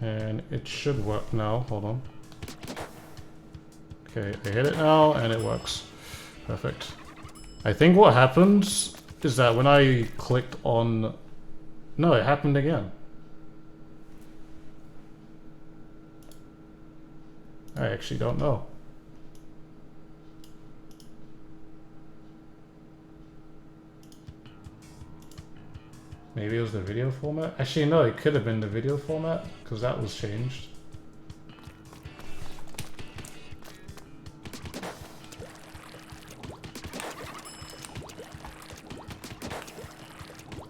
And it should work now. Hold on. Okay, I hit it now and it works. Perfect. I think what happens is that when I clicked on... No, it happened again. I actually don't know. Maybe it was the video format? Actually, no, it could have been the video format, because that was changed.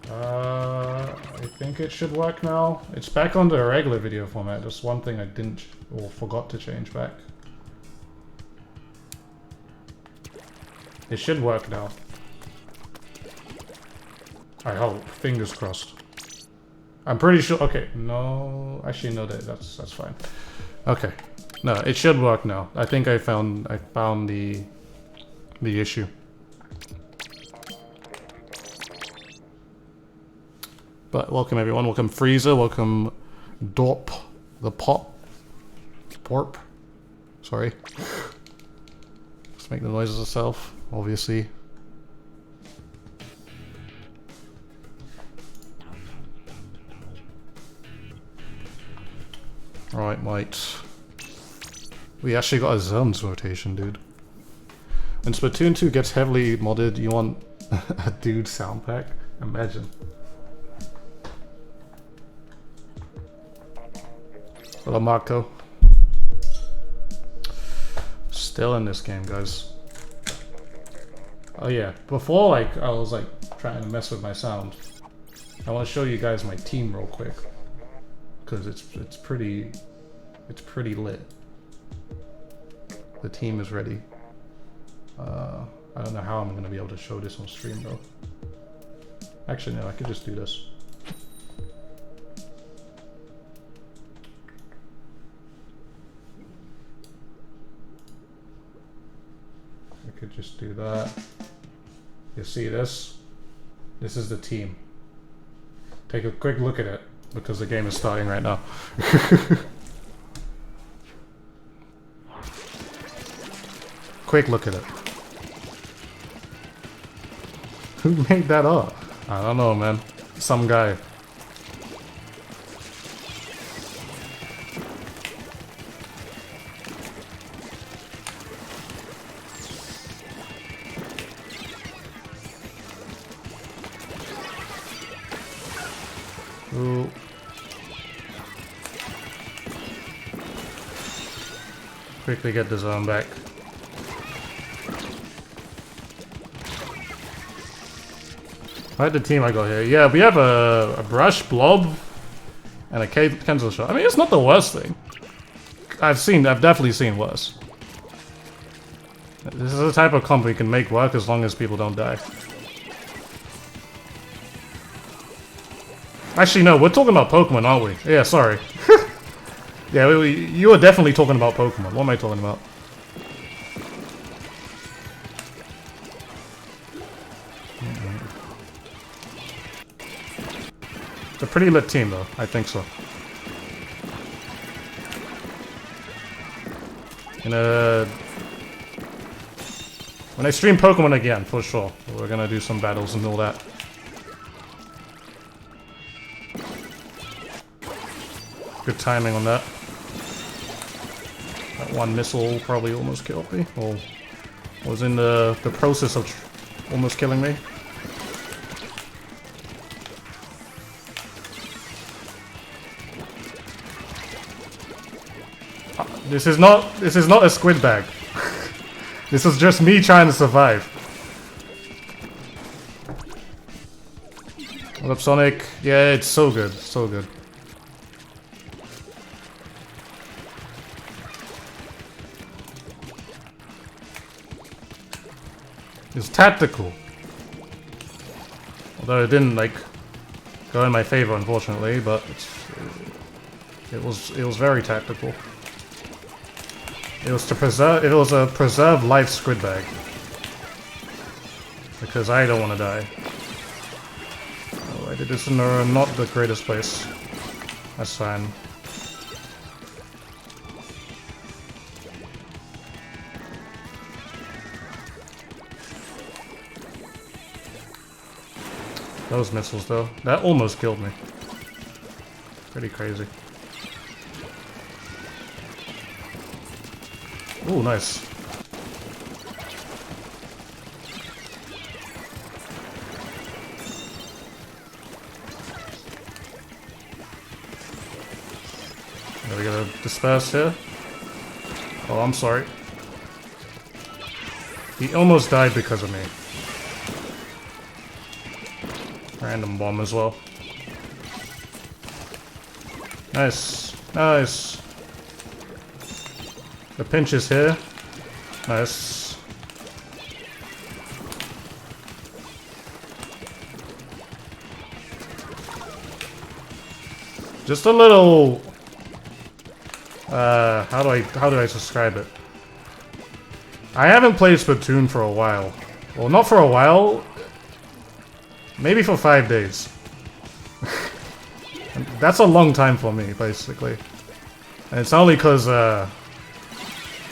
I think it should work now. It's back on the regular video format. Just one thing I didn't or forgot to change back. It should work now. I hope. Fingers crossed. I'm pretty sure. Okay, no. Actually, no. That's fine. Okay, no, it should work now. I think I found the issue. But welcome everyone. Welcome Freezer. Welcome Dorp the Pop. Porp. Sorry. Let's make the noises itself. Obviously. Alright, mate. We actually got a zones rotation, dude. When Splatoon 2 gets heavily modded, you want a dude sound pack? Imagine. Hello, Marco. Still in this game, guys. Oh yeah, before like I was like trying to mess with my sound. I want to show you guys my team real quick. Because it's pretty lit. The team is ready. I don't know how I'm gonna be able to show this on stream though. Actually no, I could just do this. I could just do that. You see this? This is the team. Take a quick look at it. Because the game is starting right now. Quick look at it. Who made that up? I don't know, man. Some guy. Ooh. Quickly get the zone back. Right, the team I got here. Yeah, we have a brush, blob, and a cancel shot. I mean, it's not the worst thing. I've definitely seen worse. This is the type of comp we can make work as long as people don't die. Actually, no, we're talking about Pokemon, aren't we? Yeah, sorry. Yeah, you were definitely talking about Pokemon. What am I talking about? It's a pretty lit team, though. I think so. When I stream Pokemon again, for sure, we're gonna do some battles and all that. Good timing on that. That one missile probably almost killed me, or was in the process of almost killing me. This is not a squid bag. This is just me trying to survive. What up, Sonic? Yeah, it's so good, so good. It's tactical. Although it didn't like go in my favor, unfortunately, but it was very tactical. It was a preserve life squid bag. Because I don't want to die. Oh, I did this in not the greatest place. That's fine. Those missiles though. That almost killed me. Pretty crazy. Ooh, nice. Are we gonna disperse here? Oh, I'm sorry. He almost died because of me. Random bomb as well. Nice. Nice. The pinch is here. Nice. Just a little... how do I describe it? I haven't played Splatoon for a while. Well, not for a while. Maybe for 5 days. That's a long time for me, basically. And it's only because,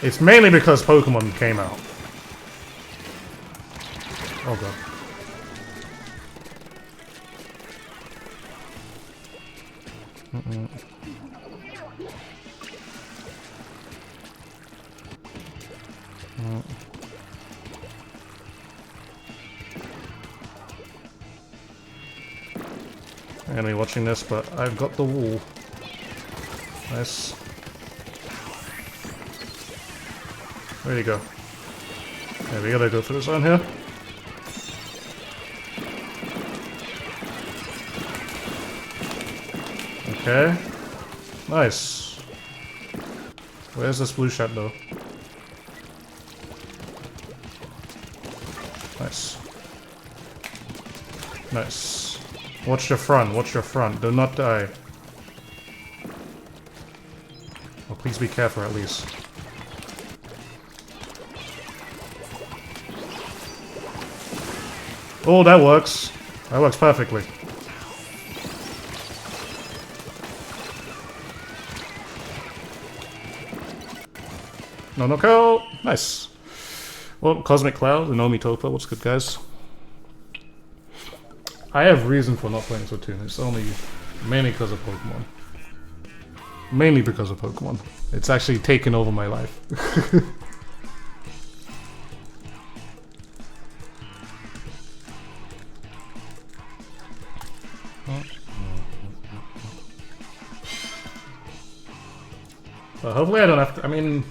it's mainly because Pokemon came out. Oh god. I'm gonna be watching this, but I've got the wall. Nice. Where'd he go? Yeah, we gotta go for this one here. Okay. Nice. Where's this blue shot though? Nice. Nice. Watch your front, watch your front. Do not die. Well, please be careful at least. Oh, that works. That works perfectly. No, no, kill! Nice. Well, Cosmic Cloud, Nomi Topa, what's good, guys? I have reason for not playing Splatoon. It's only mainly because of Pokemon. Mainly because of Pokemon. It's actually taken over my life. But hopefully I don't have to, I mean...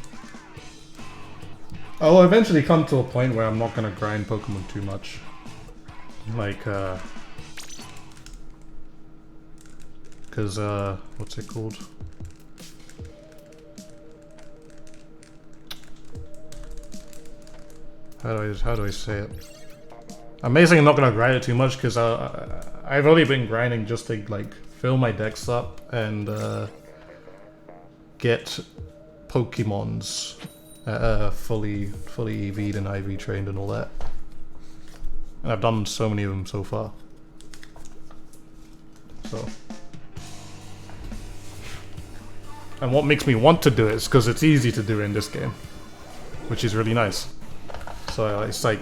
I'll eventually come to a point where I'm not gonna grind Pokemon too much. Like, Cause, what's it called? How do I say it? I'm basically not gonna grind it too much because I've only been grinding just to like fill my decks up and get Pokemons fully EV'd and IV trained and all that. And I've done so many of them so far. So. And what makes me want to do it is because it's easy to do in this game, which is really nice. So it's like,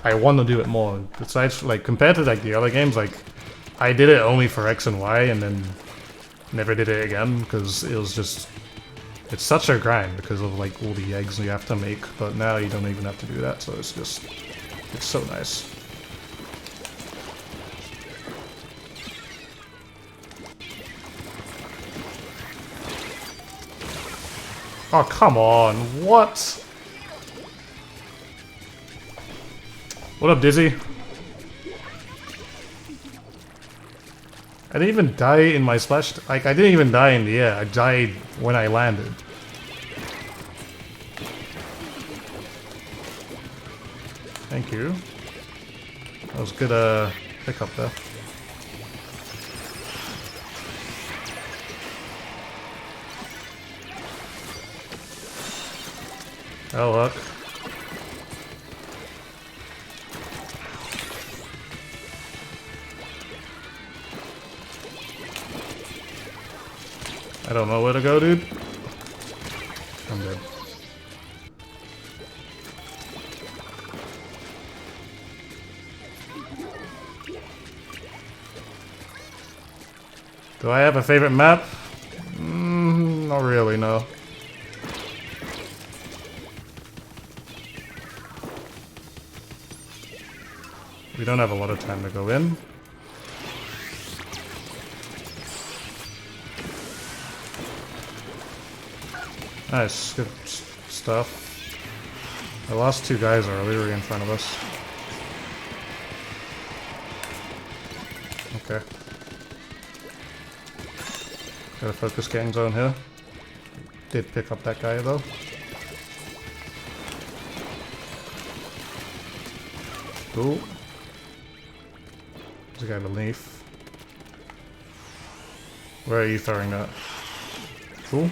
I want to do it more. Besides, like, compared to like the other games, like, I did it only for X and Y and then never did it again because it was just, it's such a grind because of like all the eggs you have to make, but now you don't even have to do that, so it's just, it's so nice. Oh, come on, what? What up, Dizzy? I didn't even die in my splash, like, I didn't even die in the air, I died when I landed. Thank you. That was good, pickup there. Oh, look. I don't know where to go, dude. I'm dead. Do I have a favorite map? Not really, no. We don't have a lot of time to go in. Nice, good stuff. The last two guys are literally in front of us. Okay. Got a focus gang zone here. Did pick up that guy though. Cool. There's a guy beneath. Where are you throwing that? Cool.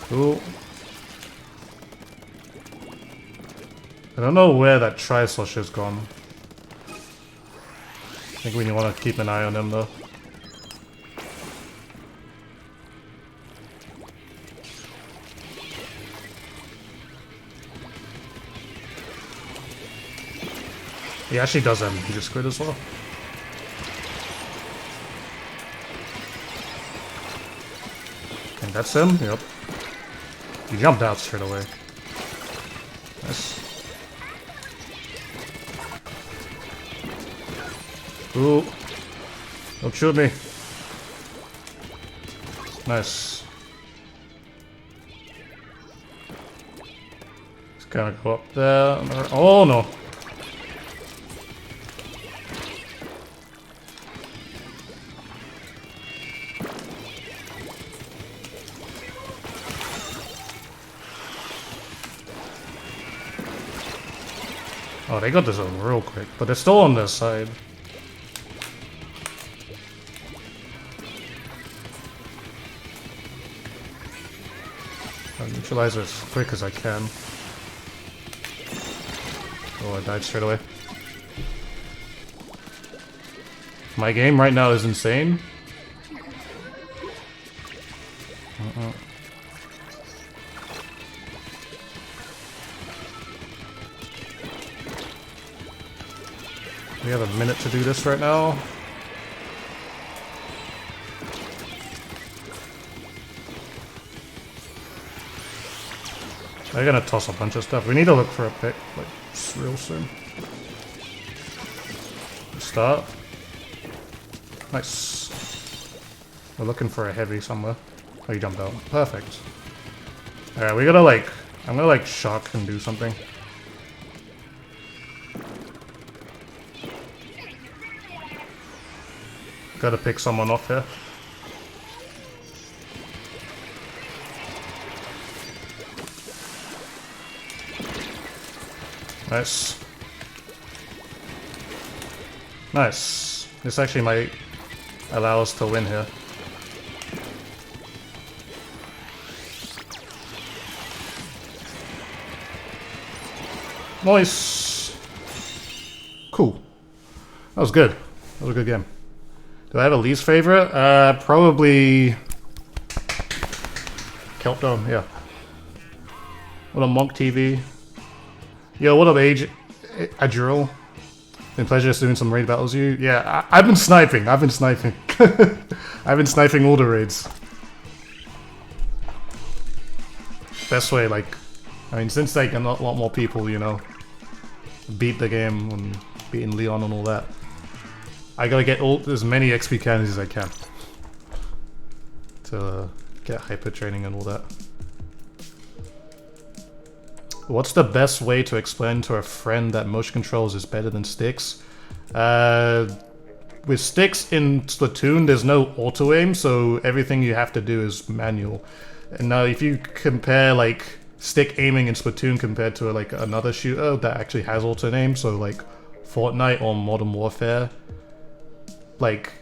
Cool. I don't know where that Tri-Slosh has gone. I think we want to keep an eye on him though. He actually does have Ninja Squid as well. And that's him? Yep. He jumped out straight away. Nice. Ooh. Don't shoot me. Nice. Just gotta go up there. Oh no. Oh, they got this over real quick, but they're still on their side. I'll neutralize it as quick as I can. Oh, I died straight away. My game right now is insane. We have a minute to do this right now. They're gonna toss a bunch of stuff. We need to look for a pick, like, real soon. Start. Nice. We're looking for a heavy somewhere. Oh, you jumped out. Perfect. Alright, we gotta, like... I'm gonna, like, shock and do something. Gotta pick someone off here. Nice. Nice. This actually might allow us to win here. Nice. Cool. That was good. That was a good game. Do I have a least favorite? Probably Kelpdome, yeah. What up, Monk TV? Yo, what up, Adriel? Been pleasure doing some raid battles with you. Yeah, I've been sniping. I've been sniping. I've been sniping all the raids. Best way, like, I mean, since like a lot more people, you know, beat the game and beating Leon and all that. I gotta get as many XP cannons as I can to get hyper training and all that. What's the best way to explain to a friend that motion controls is better than sticks? With sticks in Splatoon, there's no auto aim, so everything you have to do is manual. And now, if you compare like stick aiming in Splatoon compared to like another shooter that actually has auto aim, so like Fortnite or Modern Warfare. Like,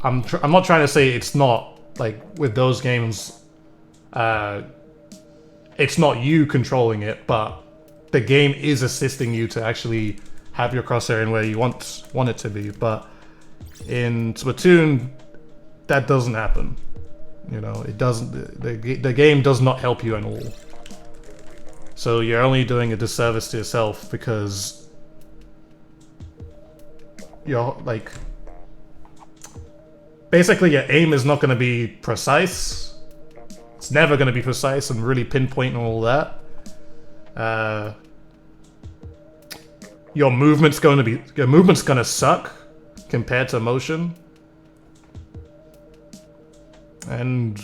I'm not trying to say it's not, like, with those games, it's not you controlling it, but the game is assisting you to actually have your crosshair in where you want it to be. But in Splatoon, that doesn't happen. You know, it doesn't. The game does not help you at all. So you're only doing a disservice to yourself because your like basically your aim is not going to be precise. It's never going to be precise and really pinpoint and all that. Your movement's going to suck compared to motion. And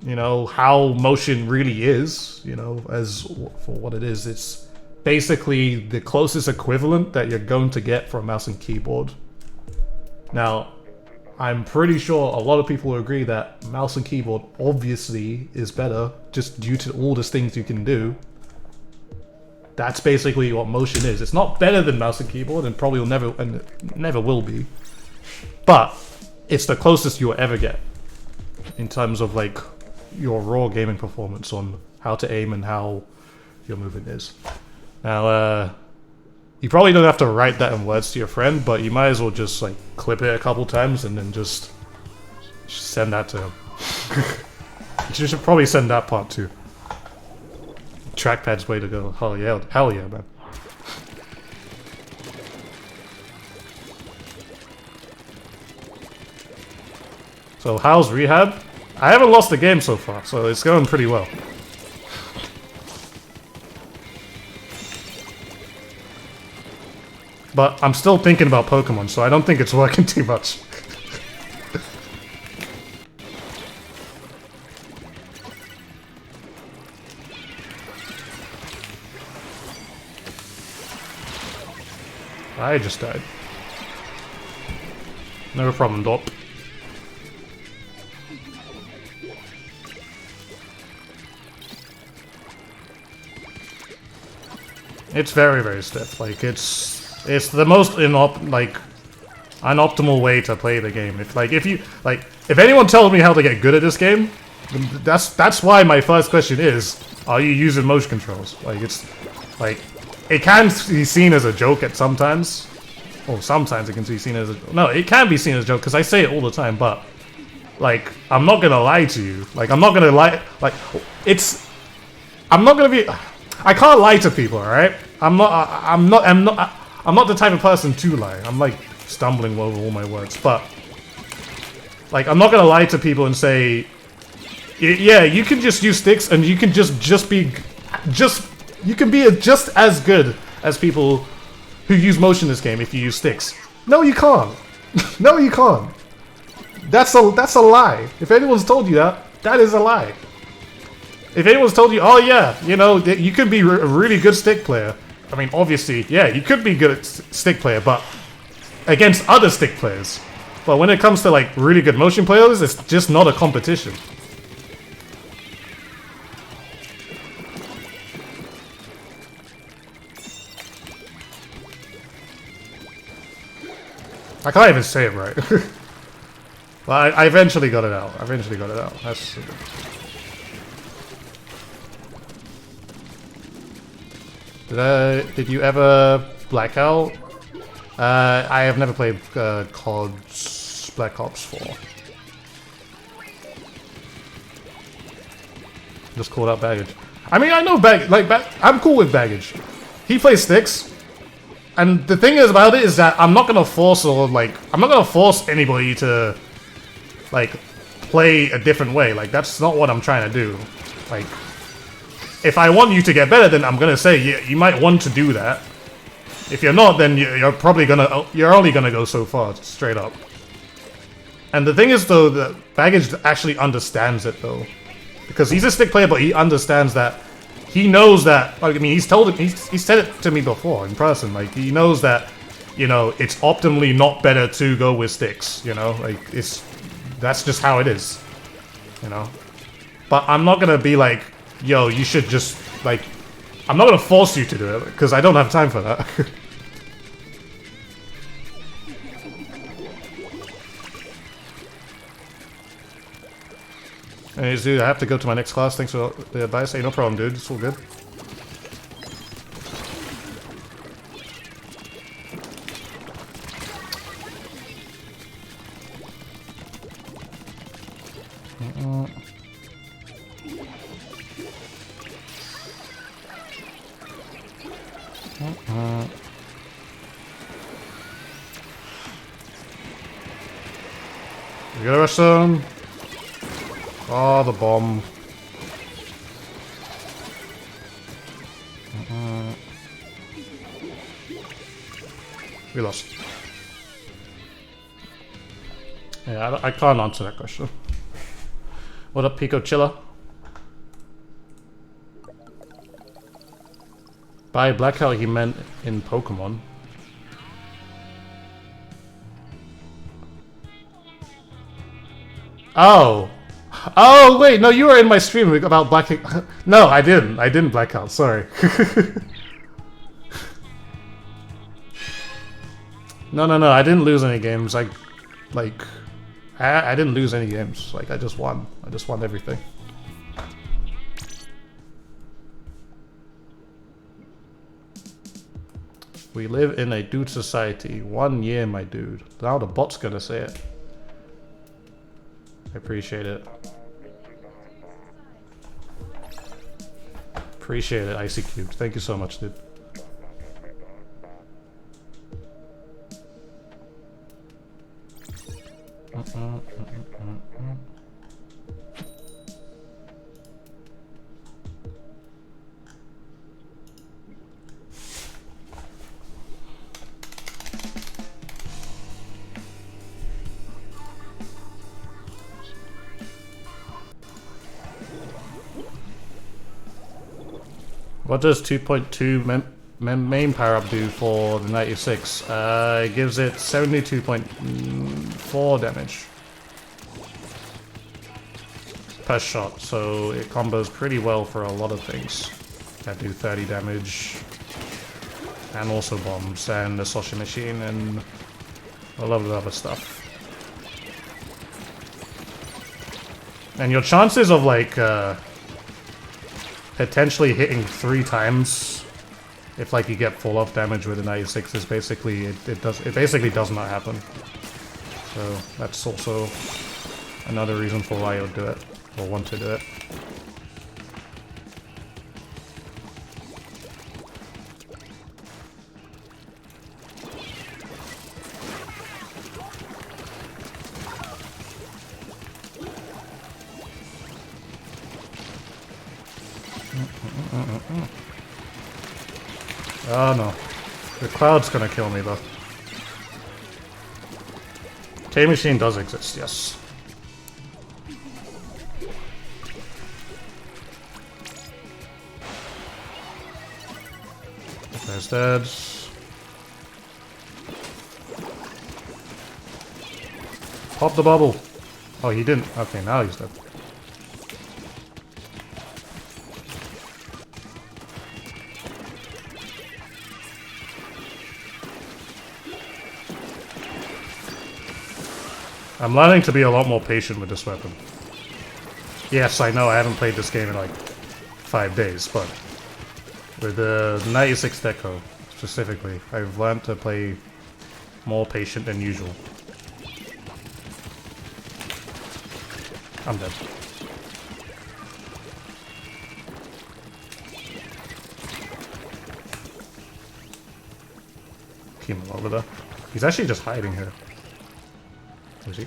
you know how motion really is, you know, as for what it is, it's basically the closest equivalent that you're going to get for a mouse and keyboard. Now, I'm pretty sure a lot of people will agree that mouse and keyboard obviously is better just due to all the things you can do. That's basically what motion is. It's not better than mouse and keyboard, and probably never will be. But it's the closest you'll ever get in terms of like your raw gaming performance on how to aim and how your movement is. Now, you probably don't have to write that in words to your friend, but you might as well just like clip it a couple times and then just send that to him. You should probably send that part too. Trackpad's way to go. Hell yeah, man. So how's Rehab? I haven't lost the game so far, so it's going pretty well. But I'm still thinking about Pokemon, so I don't think it's working too much. I just died. No problem, Dop. It's very, very stiff. Like it's the most unoptimal way to play the game. If anyone tells me how to get good at this game, that's why my first question is, are you using motion controls? Like it's like it can be seen as a joke at sometimes. Or sometimes it can be seen as a no, it can be seen as a joke because I say it all the time, but like I'm not gonna lie to you. Like I'm not gonna lie I can't lie to people, alright? I'm not the type of person to lie. I'm like stumbling over all my words, but like I'm not gonna lie to people and say, yeah, you can just use sticks and you can you can be just as good as people who use motion in this game if you use sticks. No, you can't. No, you can't. That's a lie. If anyone's told you that, that is a lie. If anyone's told you, oh yeah, you know, you could be a really good stick player. I mean, obviously, yeah, you could be good at stick player, but against other stick players. But when it comes to like really good motion players, it's just not a competition. I can't even say it right. Well, I eventually got it out. That's... Did you ever black out? I have never played COD's Black Ops 4. Just called out Baggage. I mean, I know I'm cool with Baggage. He plays sticks. And the thing is about it is that I'm not gonna force anybody to like play a different way. Like that's not what I'm trying to do. Like if I want you to get better, then I'm gonna say yeah, you might want to do that. If you're not, then you're only gonna go so far, straight up. And the thing is though, that Baggage actually understands it though, because he's a stick player, but he understands that. He knows that. Like, I mean, he's said it to me before in person. Like he knows that, you know, it's optimally not better to go with sticks. You know, like that's just how it is. You know, but I'm not gonna be like, yo, you should just like. I'm not gonna force you to do it because I don't have time for that. Anyways, dude, I have to go to my next class. Thanks for the advice. Hey, no problem, dude. It's all good. We gotta rush them. Oh, the bomb. We lost. Yeah, I can't answer that question. What up, Pico Chiller? By Blackout, he meant in Pokemon. Oh! Oh, wait, no, you were in my stream about Blackout. No, I didn't. I didn't Blackout, sorry. No, I didn't lose any games. I didn't lose any games. Like, I just won. I just won everything. We live in a dude society. 1 year, my dude. Now the bot's gonna say it. I appreciate it. Appreciate it, Icy Cubed. Thank you so much, dude. What does 2.2 main power up do for the 96? It gives it 72.4 damage per shot, so it combos pretty well for a lot of things that do 30 damage, and also bombs, and the Soshi machine, and a lot of other stuff. And your chances of like potentially hitting 3 times if like you get full off damage with a 96 is basically it basically does not happen. So that's also another reason for why I would do it or want to do it. Oh no. The cloud's gonna kill me though. K-Machine does exist, yes. There's dead. Pop the bubble. Oh, he didn't. Okay, now he's dead. I'm learning to be a lot more patient with this weapon. Yes, I know I haven't played this game in like 5 days, but with the 96 Deco specifically, I've learned to play more patient than usual. I'm dead. Keep him over there. He's actually just hiding here. Is he?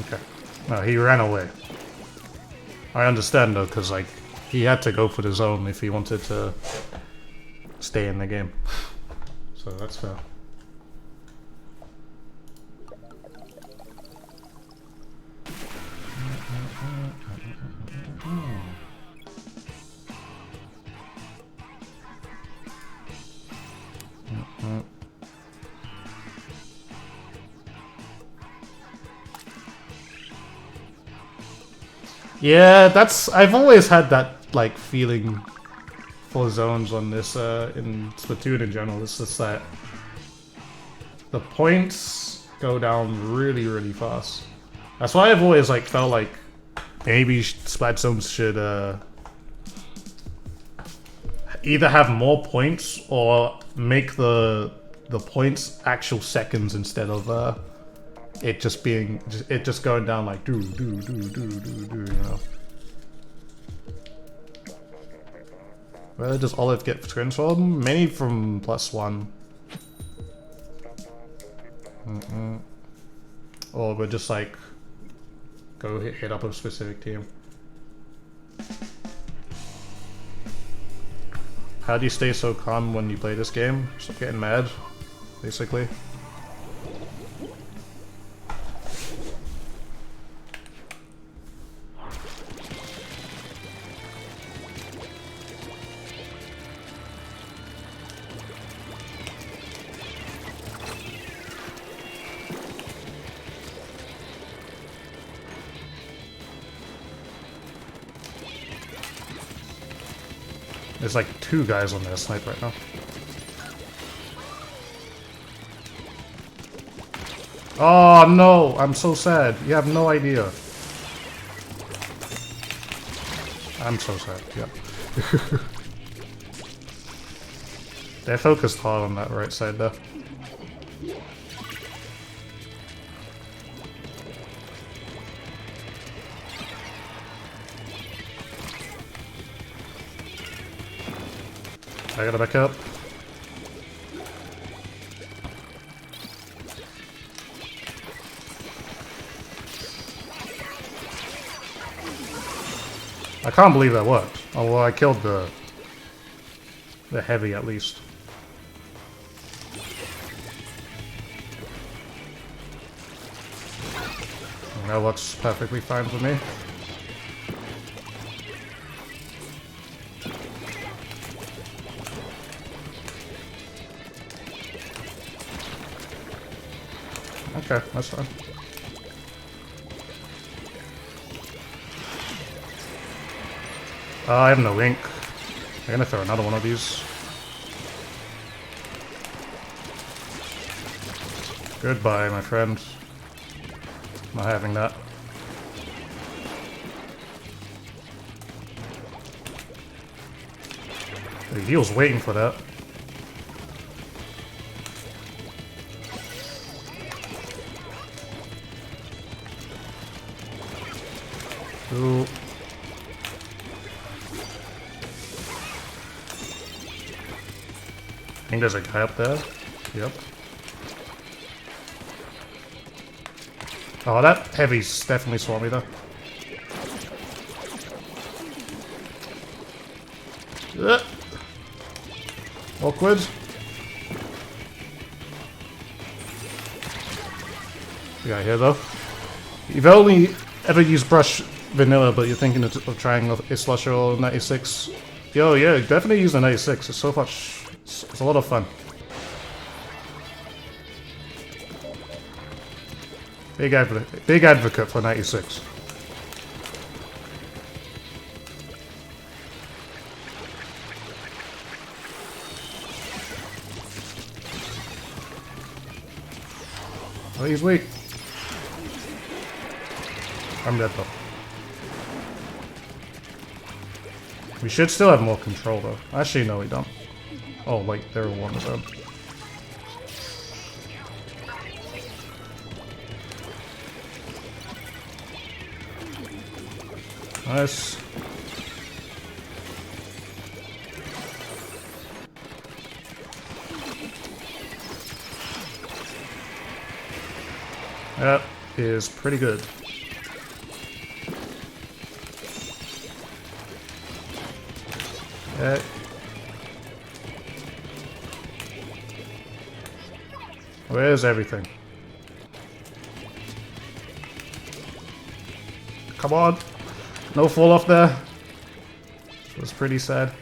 Okay. No, he ran away. I understand though, because like he had to go for the zone if he wanted to stay in the game. So that's fair. Yeah, that's... I've always had that, like, feeling for zones on this, in Splatoon in general. It's just that the points go down really, really fast. That's why I've always, like, felt like maybe Splat zones should, either have more points or make the points actual seconds instead of, it just being, it just going down like do, you know. Where does Olive get twins from? Many from +1. Or we'll just like go hit up a specific team. How do you stay so calm when you play this game? Just getting mad, basically. There's like 2 guys on their snipe right now. Oh no, I'm so sad. You have no idea. I'm so sad, yeah. They're focused hard on that right side there. I gotta back up. I can't believe that worked. Oh well, I killed the heavy at least. And that looks perfectly fine for me. Okay, that's fine. I have no ink. I'm gonna throw another one of these. Goodbye, my friend. Not having that. He was waiting for that. Ooh. I think there's a guy up there. Yep. Oh, that heavy's definitely saw me though. Awkward. The guy here though. You've only ever used brush vanilla, but you're thinking of trying a slusher or 96. Yo, yeah, definitely use the 96. It's so much. It's a lot of fun. Big advocate for 96. Oh, he's weak. I'm dead though. We should still have more control though. Actually, no, we don't. Oh, wait, there are one of them. Nice. That is pretty good. Okay. Where's everything? Come on! No fall off there. It was pretty sad.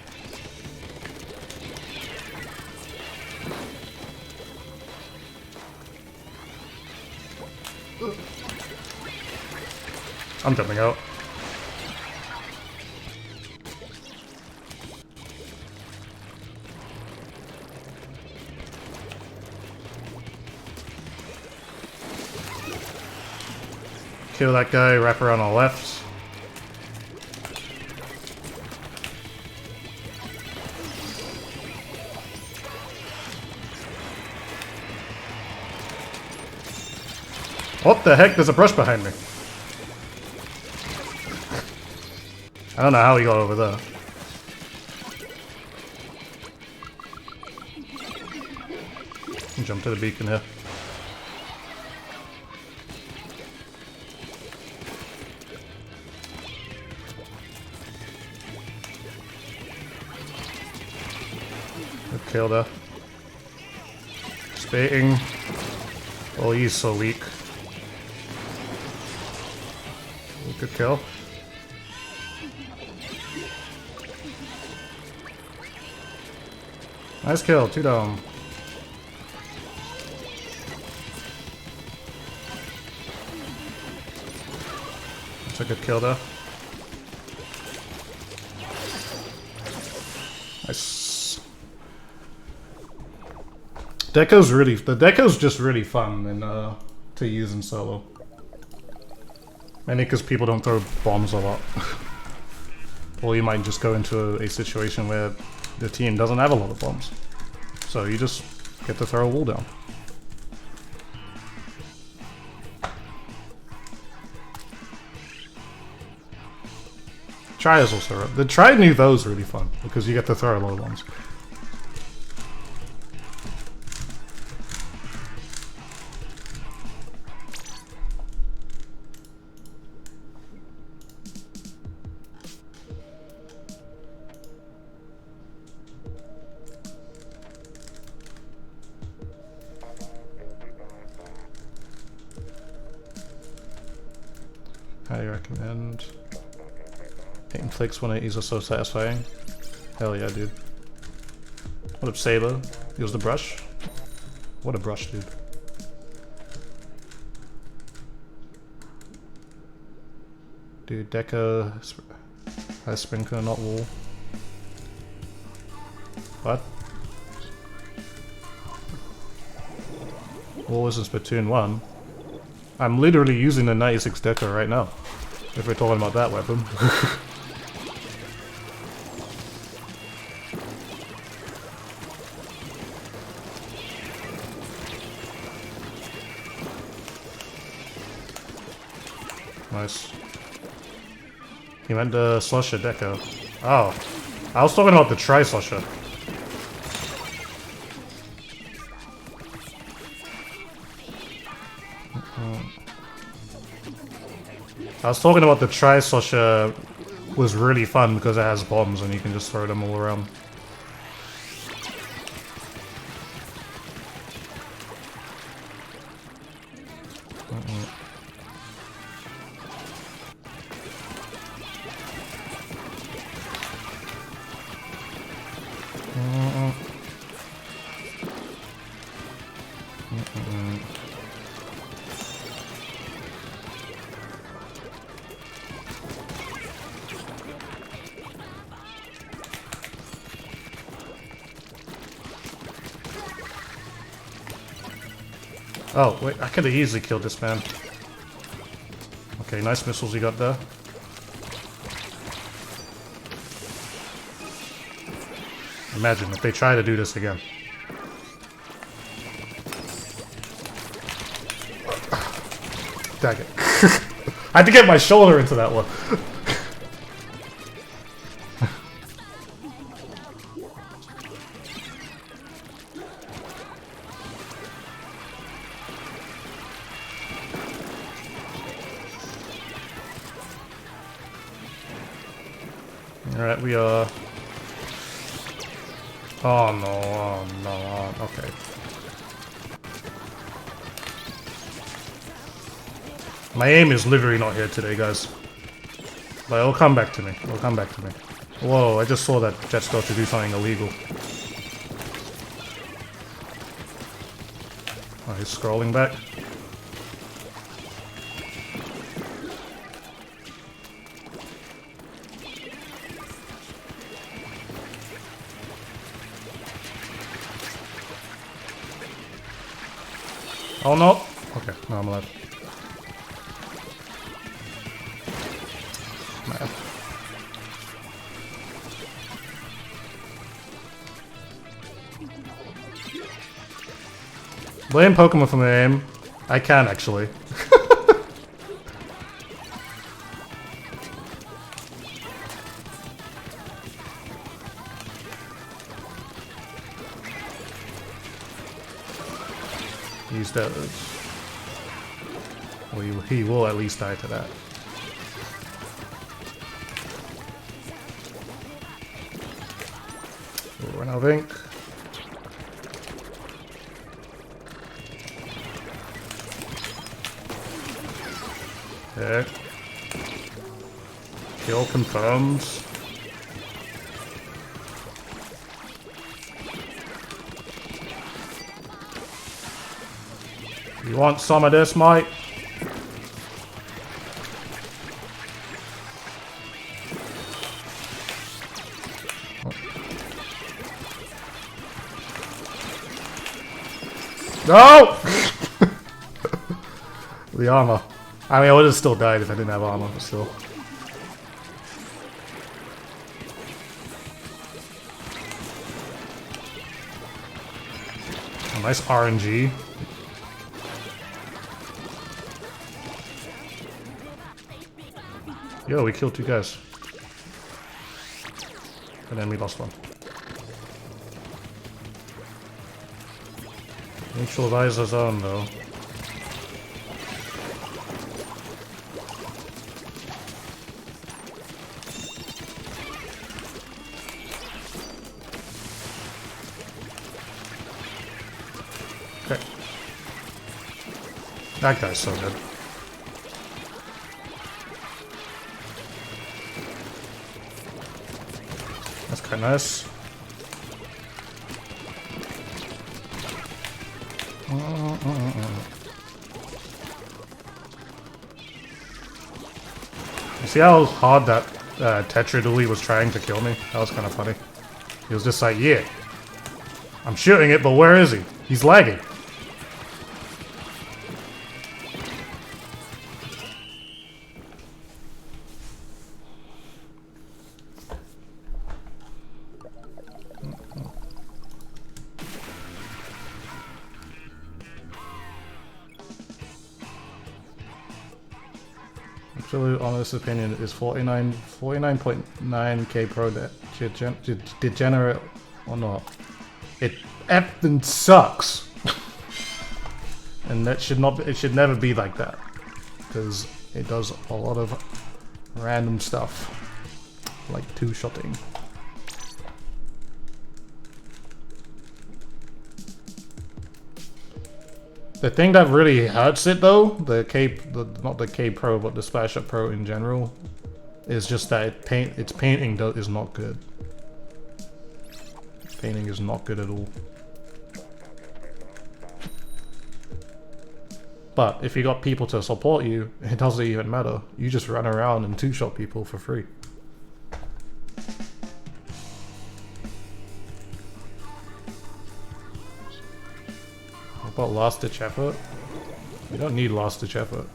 I'm jumping out. Kill that guy, wrap around on the left. What the heck? There's a brush behind me. I don't know how he got over there. Jump to the beacon here. Killed her. Just baiting. Oh, he's so weak. Good kill. Nice kill, 2 down. That's a good kill there. Nice. The Deco's just really fun and to use in solo. Mainly because people don't throw bombs a lot. Or you might just go into a situation where the team doesn't have a lot of bombs. So you just get to throw a wall down. Try is also... The Try Nouveau is really fun because you get to throw a lot of bombs. Highly recommend. Hitting flicks 180s are so satisfying. Hell yeah, dude. What up, Saber? Use the brush. What a brush, dude. Dude, Deca has sprinkler, not wall. What? Wall was in Splatoon 1. I'm literally using the 96 Deca right now. If we're talking about that weapon. Nice. He meant the Slusher Deco. Oh. I was talking about the Tri-Slusher. I was talking about the Tri-Slusher was really fun because it has bombs and you can just throw them all around. Oh, wait, I could have easily killed this man. Okay, nice missiles you got there. Imagine if they try to do this again. Dang it. I had to get my shoulder into that one. Alright, we are... Oh no, oh no, okay. My aim is literally not here today, guys. But it'll come back to me, it'll come back to me. Whoa, I just saw that Jet's got to do something illegal. Oh, he's scrolling back. Oh no! Okay, no, I'm alive. Man. Blame Pokemon for my aim. I can actually. He's dead. Well, he will at least die to that. We'll run out of ink. Okay. Kill confirmed. You want some of this, mate? No! The armor. I mean, I would have still died if I didn't have armor, but still. A nice RNG. Yo, we killed 2 guys. And then we lost 1. Neutralizer zone, though. Okay. That guy's so good. That's kind of nice. You see how hard that ThatSrb2DUDE was trying to kill me? That was kind of funny. He was just like, yeah, I'm shooting it, but where is he? He's lagging. Absolute honest opinion is 49.9k pro degenerate or not. It effing sucks. And that should not, it should never be like that. Because it does a lot of random stuff. Like 2-shotting. The thing that really hurts it though, not the K Pro, but the Splash Up Pro in general, is just that its painting is not good. Painting is not good at all. But if you got people to support you, it doesn't even matter. You just run around and 2-shot people for free. How about last ditch effort? You don't need last ditch effort.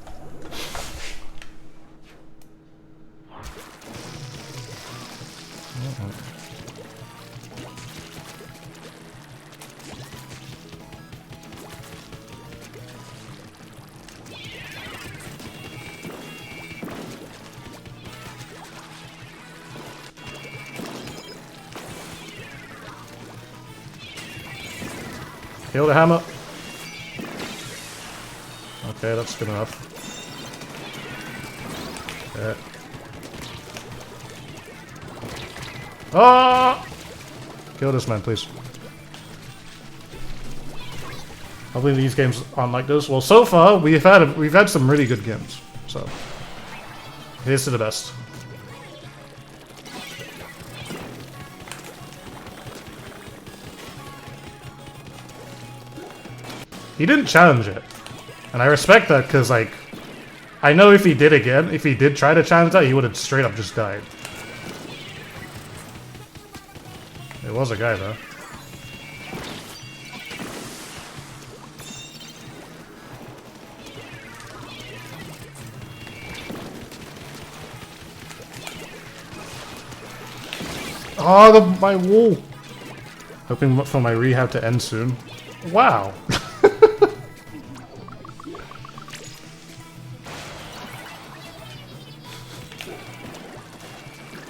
Kill the hammer. Okay, that's good enough. Okay. Ah! Kill this man, please. Hopefully these games aren't like this. Well, so far we've had some really good games. So here's to the best. He didn't challenge it. And I respect that because, like, I know if he did try to challenge that, he would have straight up just died. There was a guy, though. Oh, my wall! Hoping for my rehab to end soon. Wow!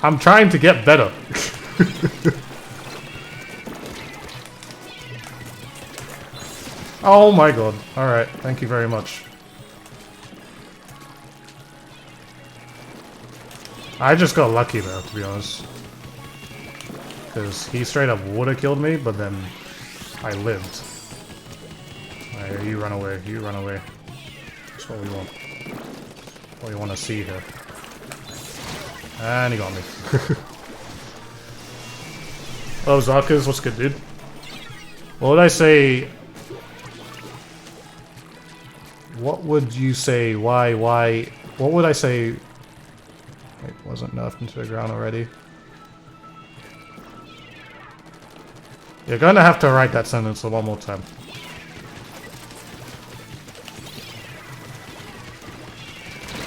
I'm trying to get better. Oh my god. Alright, thank you very much. I just got lucky though, to be honest. Because he straight up would have killed me, but then I lived. Alright, you run away, you run away. That's what we want. what you want to see here. And he got me. Oh, Zarkers, what's good, dude? What would I say? What would you say? Why? What would I say? Wait, wasn't nerfed into the ground already? You're gonna have to write that sentence one more time.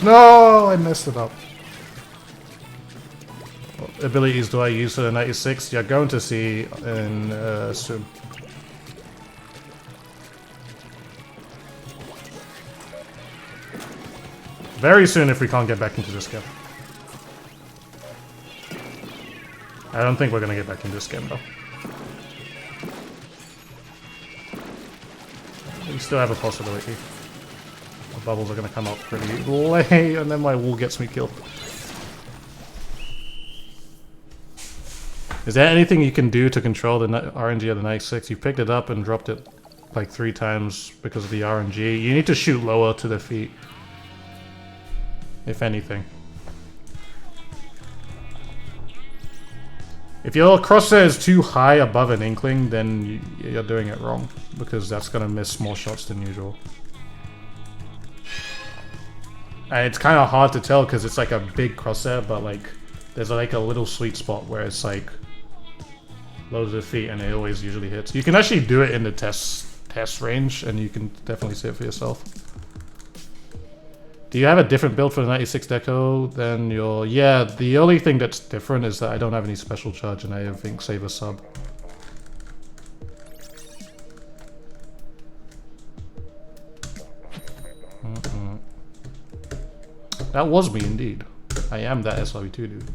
No, I messed it up. What abilities do I use for the 96? You're going to see in soon. Very soon if we can't get back into this game. I don't think we're gonna get back into this game though. We still have a possibility. The bubbles are gonna come up pretty late and then my wall gets me killed. Is there anything you can do to control the RNG of the 96? You picked it up and dropped it like 3 times because of the RNG. You need to shoot lower to the feet. If anything. If your crosshair is too high above an inkling, then you're doing it wrong. Because that's going to miss more shots than usual. And it's kind of hard to tell because it's like a big crosshair, but like there's like a little sweet spot where it's like low to the feet and it always usually hits. You can actually do it in the test range and you can definitely see it for yourself. Do you have a different build for the 96 deco than your... Yeah, the only thing that's different is that I don't have any special charge and I think save a sub. That was me indeed. I am that ThatSrb2 dude.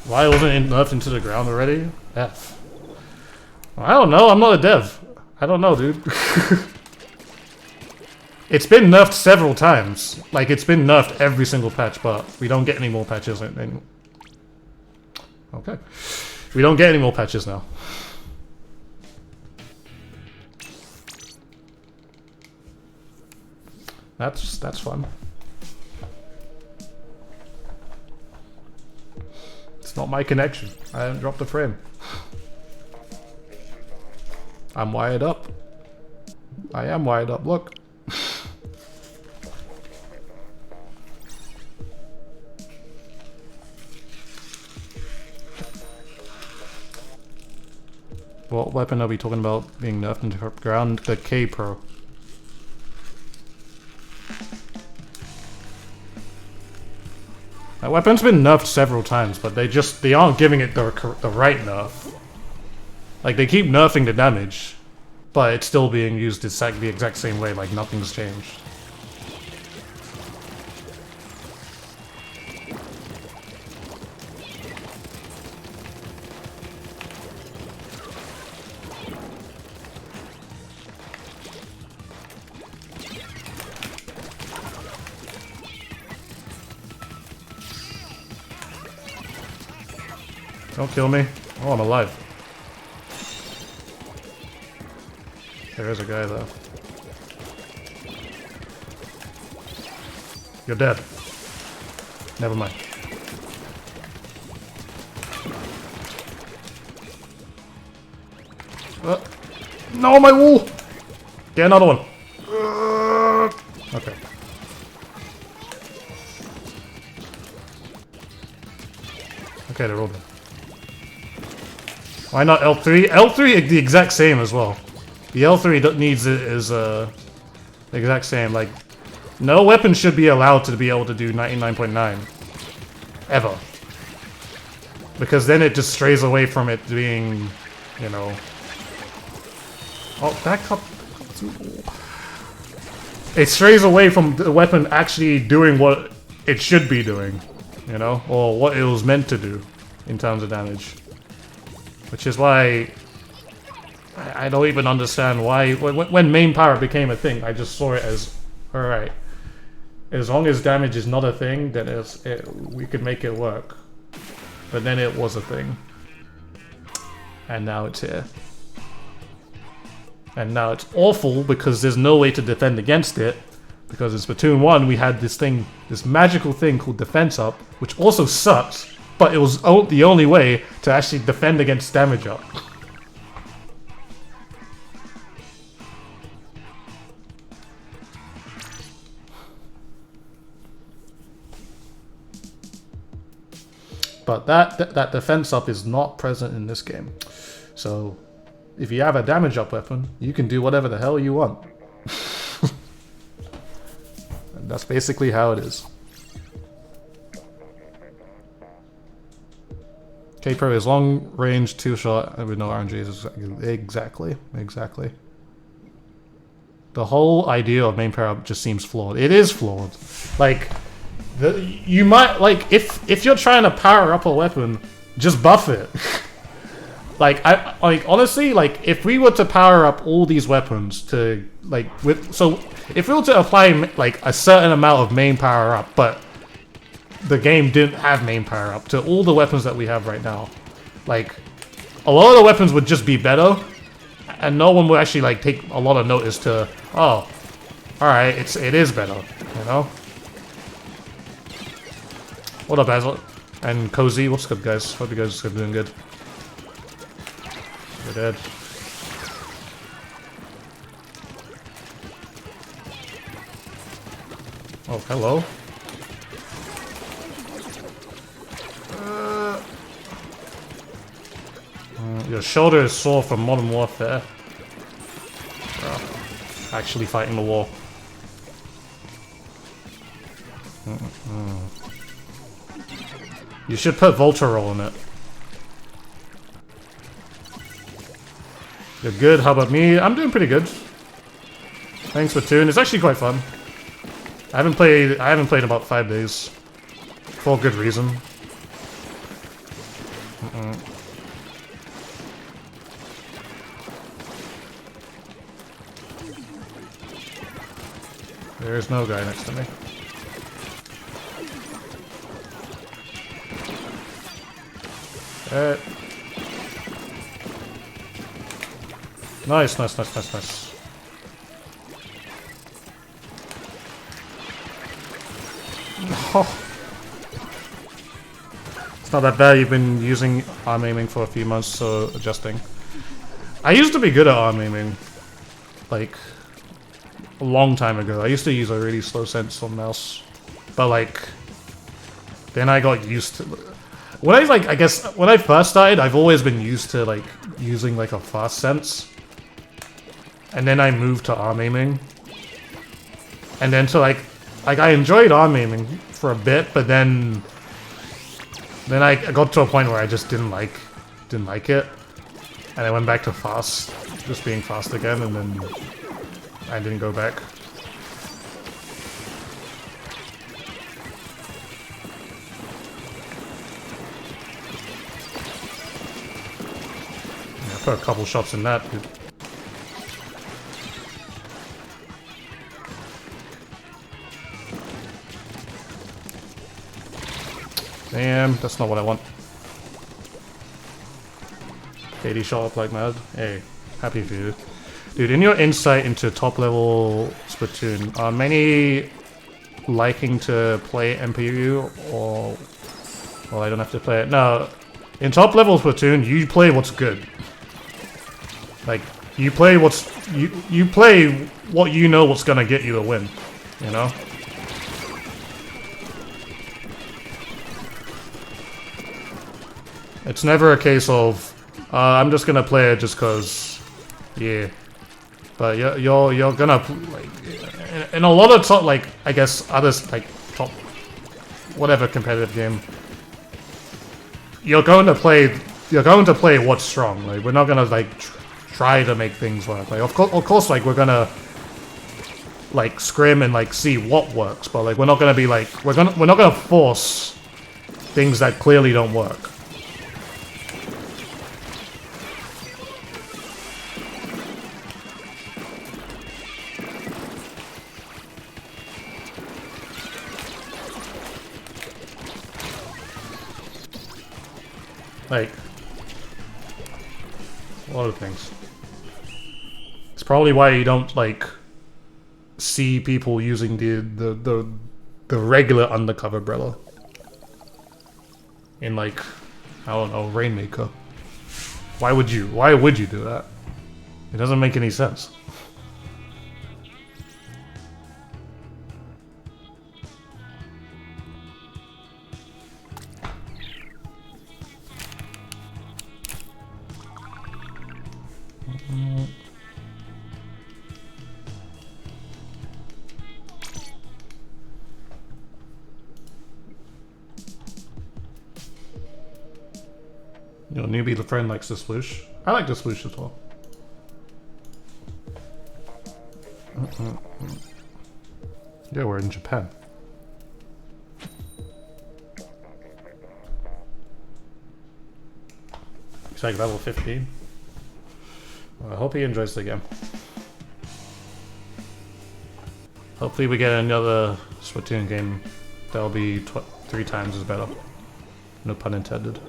Why wasn't it nerfed into the ground already? F. I don't know, I'm not a dev. I don't know, dude. It's been nerfed several times. Like, it's been nerfed every single patch, but we don't get any more patches. Okay. We don't get any more patches now. That's fun. It's not my connection. I haven't dropped a frame. I'm wired up. I am wired up, look. What weapon are we talking about being nerfed into the ground? The K Pro. That weapon's been nerfed several times, but they aren't giving it the right nerf. Like, they keep nerfing the damage, but it's still being used the exact same way, like nothing's changed. Don't kill me. Oh, I'm alive. There is a guy though. You're dead. Never mind. No, my wall! Get another one. Okay. Okay, they're all dead. Why not L3? L3 the exact same as well. The L3 that needs it is the exact same. Like, no weapon should be allowed to be able to do 99.9 ever, because then it just strays away from it being, you know. Oh, back up. It strays away from the weapon actually doing what it should be doing, you know, or what it was meant to do in terms of damage. Which is why I don't even understand why, when main power became a thing, I just saw it as, alright, as long as damage is not a thing, then we could make it work. But then it was a thing. And now it's here. And now it's awful because there's no way to defend against it. Because in Splatoon 1 we had this thing, this magical thing called Defense Up, which also sucks, but it was the only way to actually defend against damage up. But that defense up is not present in this game. So if you have a damage up weapon, you can do whatever the hell you want. And that's basically how it is. K-Pro is long range, 2-shot, with no RNGs. Exactly. The whole idea of main power up just seems flawed. It is flawed. Like, you might, like, if you're trying to power up a weapon, just buff it. Like, honestly, like, if we were to power up all these weapons to, like, if we were to apply, like, a certain amount of main power up, but the game didn't have main power up to all the weapons that we have right now, like, a lot of the weapons would just be better, and no one would actually, like, take a lot of notice to, oh, alright, it is better, you know? What up, Basil? And Cozy, what's good, guys? Hope you guys are doing good. You're dead. Oh, hello. Your shoulder is sore from Modern Warfare. Actually fighting the war. You should put Voltarol in it. You're good, how about me? I'm doing pretty good. Thanks for Splatoon. It's actually quite fun. I haven't played in about 5 days. For good reason. There's no guy next to me. Nice. Oh. It's not that bad. You've been using arm aiming for a few months, so adjusting. I used to be good at arm aiming, like, a long time ago. I used to use a really slow sense on mouse, but, like, then I got used to... I guess, when I first started, I've always been used to, like, using, like, a fast sense. And then I moved to arm aiming. And then to, like, I enjoyed arm aiming for a bit, but then I got to a point where I just didn't like it. And I went back to fast, just being fast again, and then I didn't go back. Yeah, I put a couple shots in that. Damn, that's not what I want. Katie shot up like mad. Hey, happy for you. Dude, in your insight into top level Splatoon, are many liking to play MPU or... Well, I don't have to play it. No, in top level Splatoon, you play what's good. Like, you play what's... You play what you know what's gonna get you a win, you know? It's never a case of, I'm just gonna play it just cause, yeah. But you're gonna, like, in a lot of top, like, I guess others, like, top, whatever competitive game, you're going to play what's strong. Like, we're not gonna, like, try to make things work. Like, of course, like, we're gonna, like, scrim and, like, see what works. But, like, we're not gonna be, like, we're not gonna force things that clearly don't work. Like, A lot of things. It's probably why you don't like see people using the regular undercover umbrella in like, I don't know, Rainmaker. Why would you do that? It doesn't make any sense. Your newbie friend likes the sploosh. I like the sploosh as well. Yeah, we're in Japan. He's like level 15. Well, I hope he enjoys the game. Hopefully we get another Splatoon game that'll be 3 times as better. No pun intended.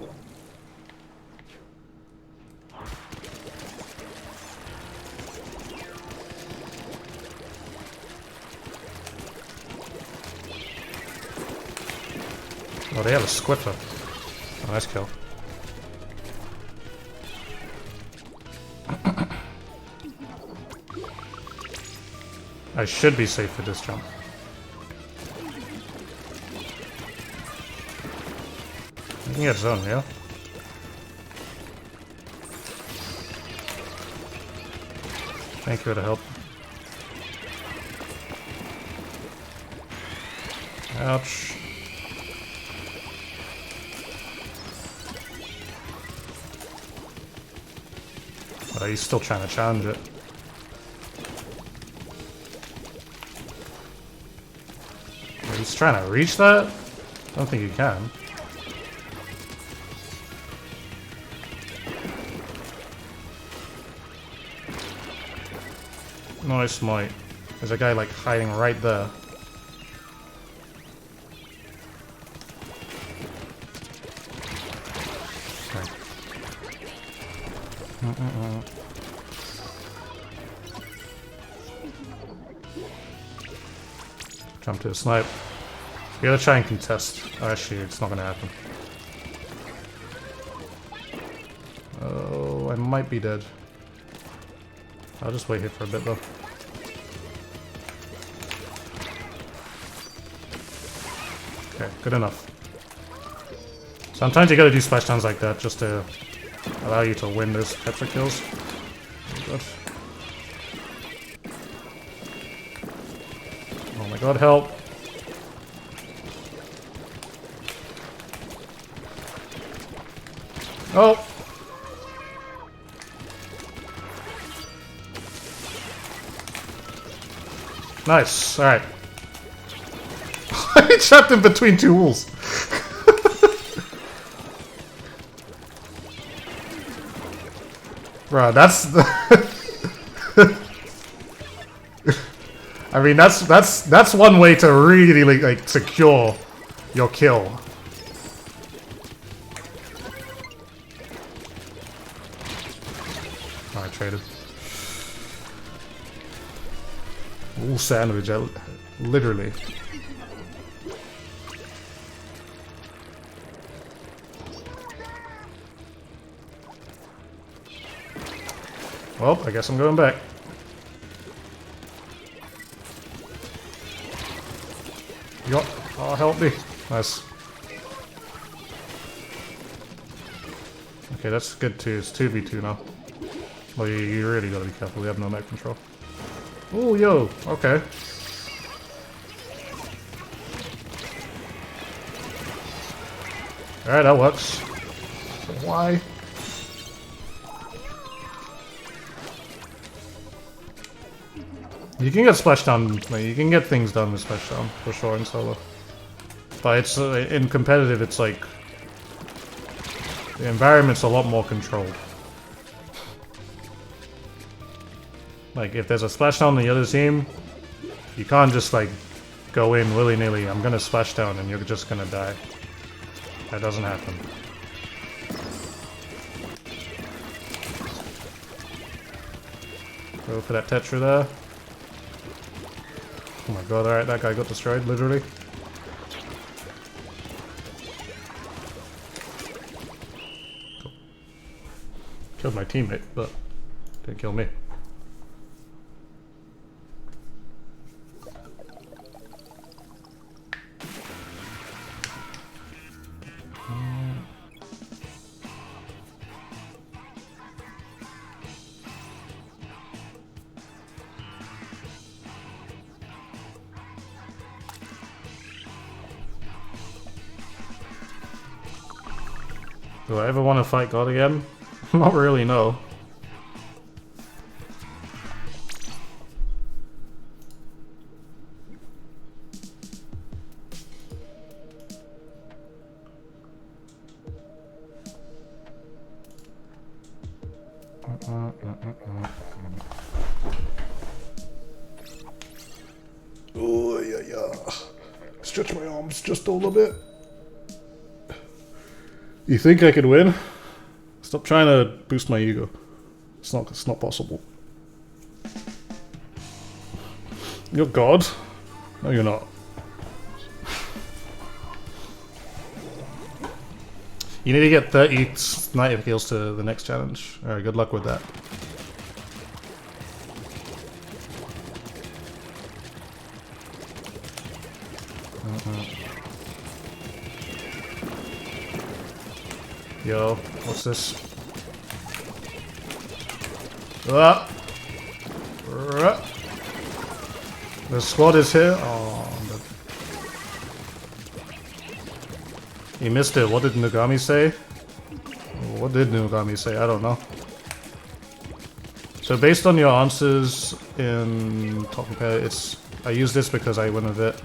Oh, they have a squiffer. Oh, nice kill. I should be safe for this jump. You can get zone, yeah? Thank you for the help. Ouch. Oh, he's still trying to challenge it. He's trying to reach that? I don't think he can. Nice might. There's a guy like hiding right there. Okay. Jump to the snipe. We gotta try and contest. Oh, actually, it's not gonna happen. Oh, I might be dead. I'll just wait here for a bit though. Okay, good enough. Sometimes you gotta do splashdowns like that just to allow you to win those types of kills. Oh my god, help! Oh! Nice, alright. I trapped him between 2 walls. Bro, that's the I mean, that's one way to really like secure your kill. Oh, I traded. All sandwich, literally. Well, I guess I'm going back. Oh, help me. Nice. Okay, that's good too. It's 2v2 now. Well, you really gotta be careful. We have no map control. Oh, yo. Okay. Alright, that works. Why? You can get splashdown, like, you can get things done with splashdown, for sure, in solo. But it's, in competitive, it's like, the environment's a lot more controlled. Like, if there's a splashdown on the other team, you can't just, like, go in willy-nilly, I'm gonna splashdown and you're just gonna die. That doesn't happen. Go for that Tetra there. Oh my god, alright, that guy got destroyed, literally. Cool. Killed my teammate, but didn't kill me. Do I ever want to fight God again? Not really, no. Oh, yeah. Stretch my arms just a little bit. You think I could win? Stop trying to boost my ego. It's not possible. You're God? No, you're not. You need to get 30 sniper kills to the next challenge. Alright, good luck with that. Yo, what's this? The squad is here. Oh, you missed it. What did Nugami say? What did Nugami say? I don't know. So based on your answers in top compare, I use this because I win with it,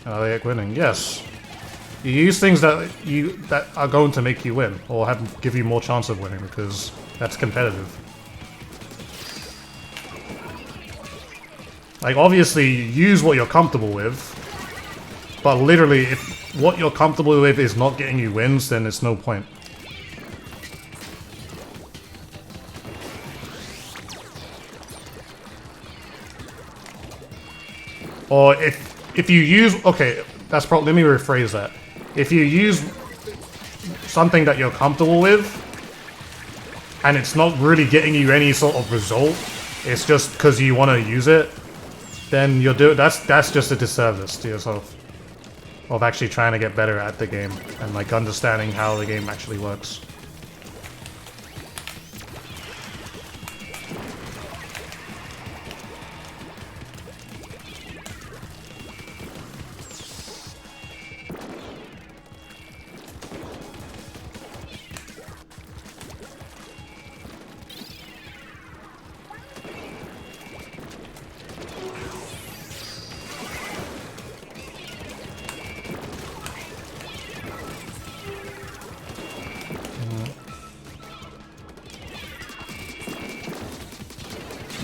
and I like winning. Yes. You use things that are going to make you win, or give you more chance of winning, because that's competitive. Like, obviously, use what you're comfortable with, but literally, if what you're comfortable with is not getting you wins, then it's no point. Or if you use... Okay, that's probably... Let me rephrase that. If you use something that you're comfortable with, and it's not really getting you any sort of result, it's just because you want to use it, then that's just a disservice to yourself. Of actually trying to get better at the game, and like understanding how the game actually works.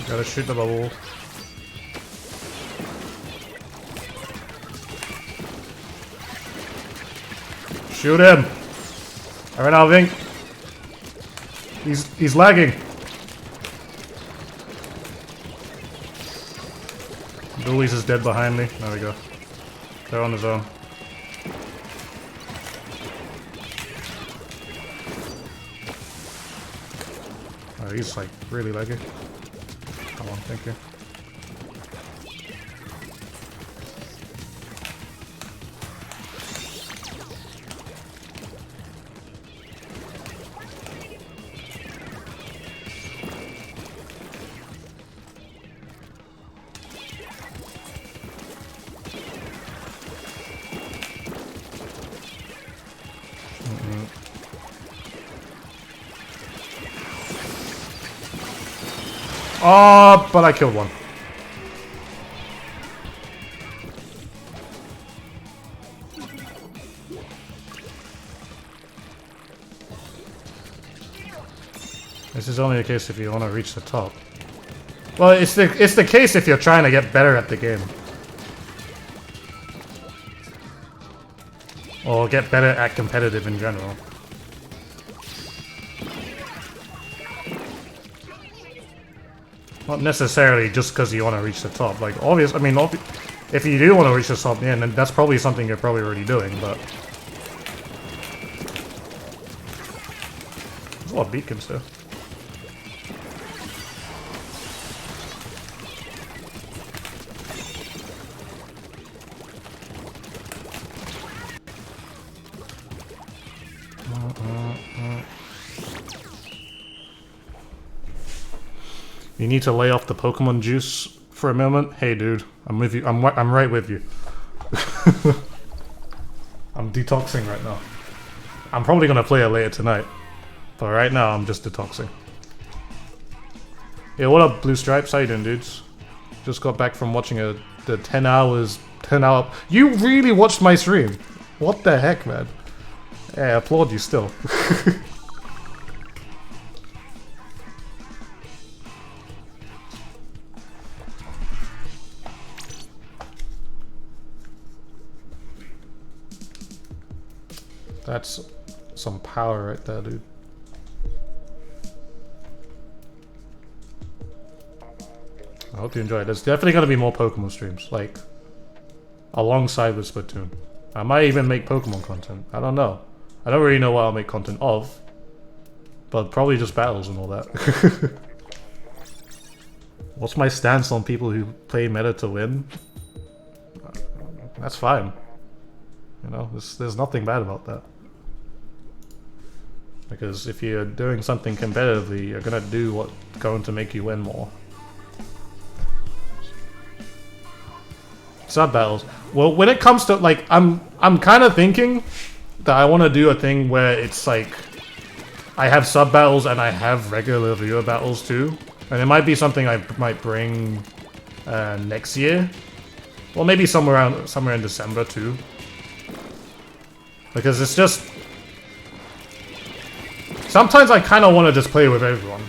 Gotta shoot the bubble. Shoot him! Alright now, Vink. He's lagging. Dooley's is dead behind me. There we go. They're on his own. Oh, he's like really laggy. Come on, thank you. Oh, but I killed one. This is only a case if you want to reach the top. Well, it's the case if you're trying to get better at the game. Or get better at competitive in general. Not necessarily just because you want to reach the top. Like, I mean, if you do want to reach the top, yeah, then that's probably something you're probably already doing, but... There's a lot of beacons there. You need to lay off the Pokemon juice for a moment. Hey, dude, I'm with you. I'm right with you. I'm detoxing right now. I'm probably gonna play it later tonight, but right now I'm just detoxing. Yeah, what up, Blue Stripes? How you doing, dudes? Just got back from watching the 10 hour. You really watched my stream? What the heck, man? Yeah, I applaud you still. That's some power right there, dude. I hope you enjoy it. There's definitely going to be more Pokemon streams, like, alongside with Splatoon. I might even make Pokemon content. I don't know. I don't really know what I'll make content of, but probably just battles and all that. What's my stance on people who play meta to win? That's fine. You know, there's nothing bad about that. Because if you're doing something competitively, you're gonna do what's going to make you win more. Sub battles. Well, when it comes to, like, I'm kind of thinking that I want to do a thing where it's like I have sub battles and I have regular viewer battles too, and it might be something I might bring next year, or maybe somewhere in December too. Because it's just sometimes I kind of want to just play with everyone.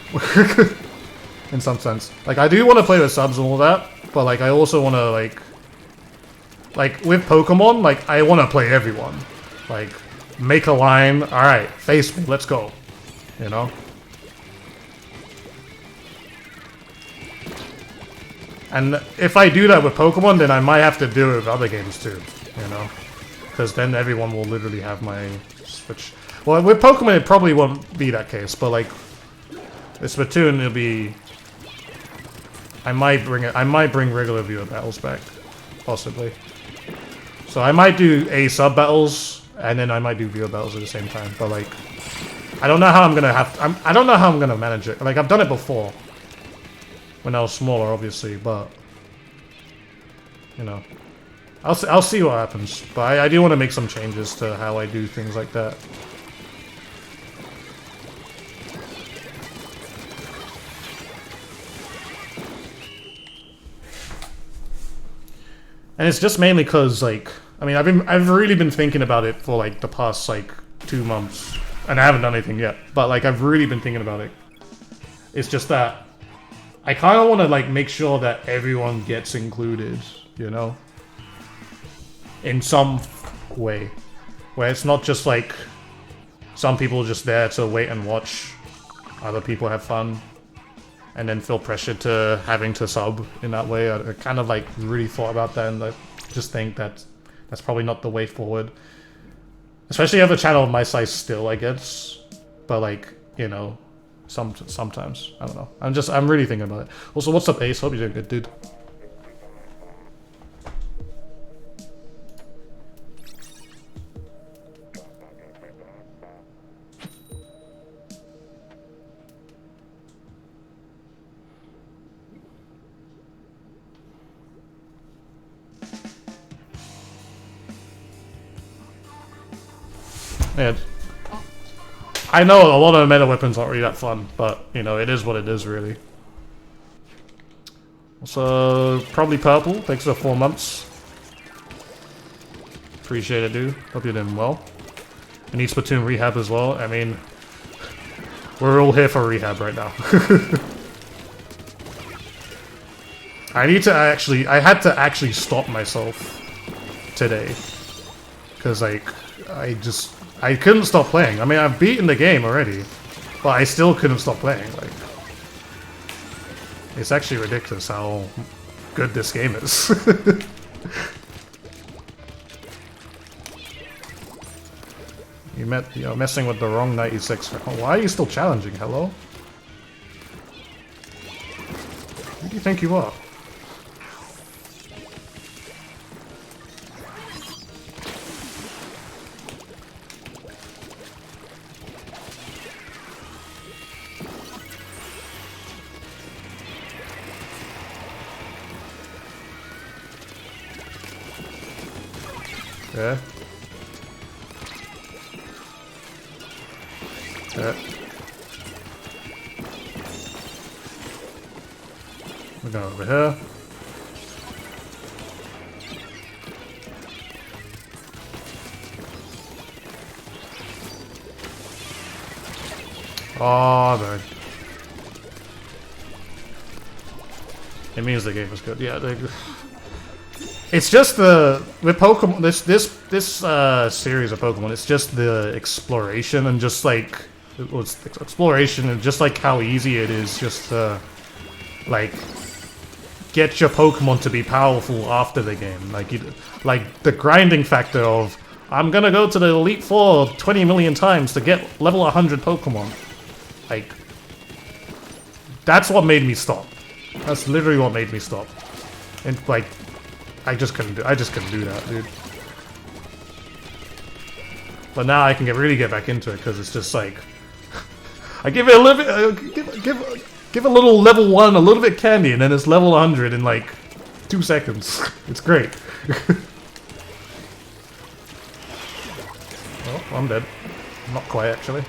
In some sense. Like, I do want to play with subs and all that, but, like, I also want to, like, with Pokemon, like, I want to play everyone. Like, make a line, alright, face me, let's go. You know? And if I do that with Pokemon, then I might have to do it with other games too, you know? Because then everyone will literally have my Switch. Well, with Pokemon, it probably won't be that case, but, like, with Splatoon, it'll be... I might bring regular viewer battles back, possibly. So I might do sub battles, and then I might do viewer battles at the same time. But, like, I don't know how I'm gonna I don't know how I'm gonna manage it. Like, I've done it before, when I was smaller, obviously, but you know, I'll see what happens. But I do want to make some changes to how I do things like that. And it's just mainly because, like, I mean, I've really been thinking about it for, like, the past, like, 2 months, and I haven't done anything yet. But, like, I've really been thinking about it. It's just that I kind of want to, like, make sure that everyone gets included, you know, in some way, where it's not just like some people just there to wait and watch other people have fun, and then feel pressured to having to sub in that way. I kind of, like, really thought about that, and I just think that that's probably not the way forward. Especially if a channel of my size still, I guess. But, like, you know, sometimes. I don't know. I'm really thinking about it. Also, what's up, Ace? Hope you're doing good, dude. Yeah. I know a lot of meta weapons aren't really that fun, but, you know, it is what it is, really. Also, probably Purple. Thanks for 4 months. Appreciate it, dude. Hope you're doing well. I need Splatoon rehab as well. I mean, we're all here for rehab right now. I had to actually stop myself today. Because, like, I couldn't stop playing. I mean, I've beaten the game already, but I still couldn't stop playing. Like, It's actually ridiculous how good this game is. You're messing with the wrong 96. Why are you still challenging? Hello? Who do you think you are? Yeah. Yeah. We're going over here. Oh, man. It means the game was good. Yeah, it's just the with Pokemon. This series of Pokemon. It's just the exploration and just like exploration and just like how easy it is just to like get your Pokemon to be powerful after the game. Like the grinding factor of I'm gonna go to the Elite Four 20 million times to get level 100 Pokemon. Like that's what made me stop. That's literally what made me stop. And like I just couldn't do that, dude. But now I can really get back into it because it's just like I give it a little bit, give a little level 1, a little bit candy, and then it's level 100 in like 2 seconds. It's great. Oh, I'm dead. Not quite actually.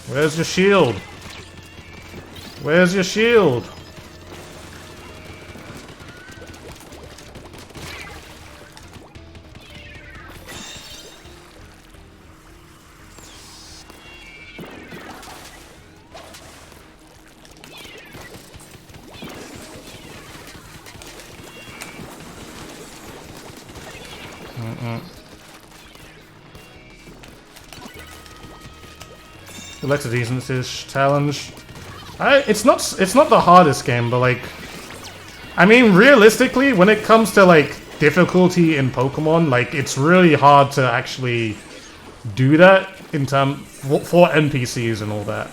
Where's your shield? Where's your shield? Electrodecency challenge. It's not the hardest game, but like, I mean, realistically, when it comes to like difficulty in Pokemon, like it's really hard to actually do that in for NPCs and all that.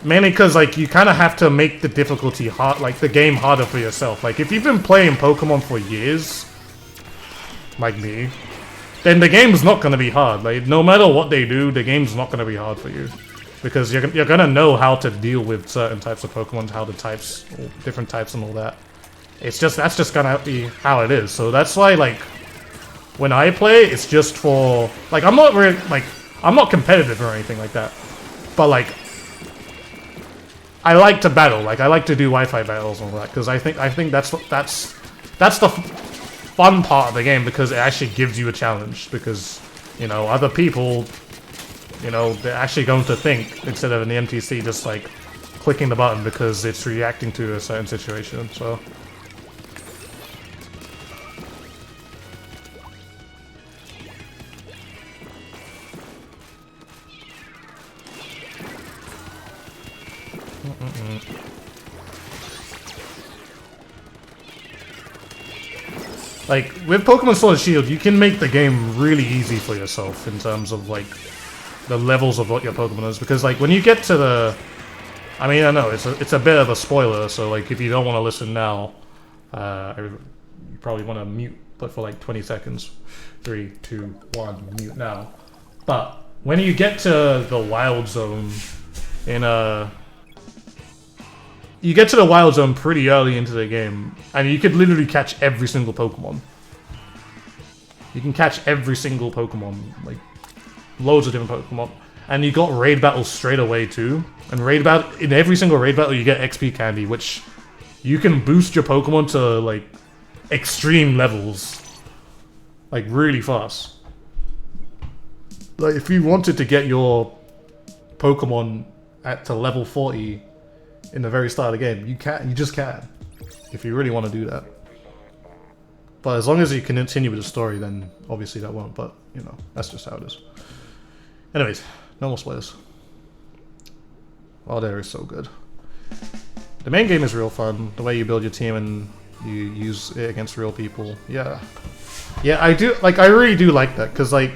Mainly because like you kind of have to make the difficulty hard, like the game harder for yourself. Like if you've been playing Pokemon for years, like me, then the game's not going to be hard. Like no matter what they do, the game's not going to be hard for you. Because you're going to know how to deal with certain types of Pokemon, how the types, different types and all that. It's just, that's just going to be how it is. So that's why, like, when I play, it's just for, like, I'm not really, like, I'm not competitive or anything like that. But, like, I like to battle. Like, I like to do Wi-Fi battles and all that. Because I think that's the fun part of the game, because it actually gives you a challenge. Because, you know, other people, you know, they're actually going to think, instead of an NPC just, like, clicking the button because it's reacting to a certain situation, so... Like, with Pokemon Sword and Shield, you can make the game really easy for yourself in terms of, like, the levels of what your Pokemon is. Because, like, when you get to the... I mean, I know, it's a bit of a spoiler, so, like, if you don't want to listen now, you probably want to mute for, like, 20 seconds. 3, 2, 1, mute now. But, when you get to the Wild Zone in you get to the Wild Zone pretty early into the game, and you could literally catch every single Pokemon. You can catch every single Pokemon, like, loads of different Pokemon. And you got raid battles straight away too. And in every single raid battle you get XP candy, which you can boost your Pokemon to, like, extreme levels. Like, really fast. Like, if you wanted to get your Pokemon to level 40 in the very start of the game, you just can. If you really want to do that. But as long as you can continue with the story, then obviously that won't. But, you know, that's just how it is. Anyways, no more spoilers. Oh, there is so good. The main game is real fun. The way you build your team and you use it against real people. Yeah. Yeah, I do. Like, I really do like that. Because, like,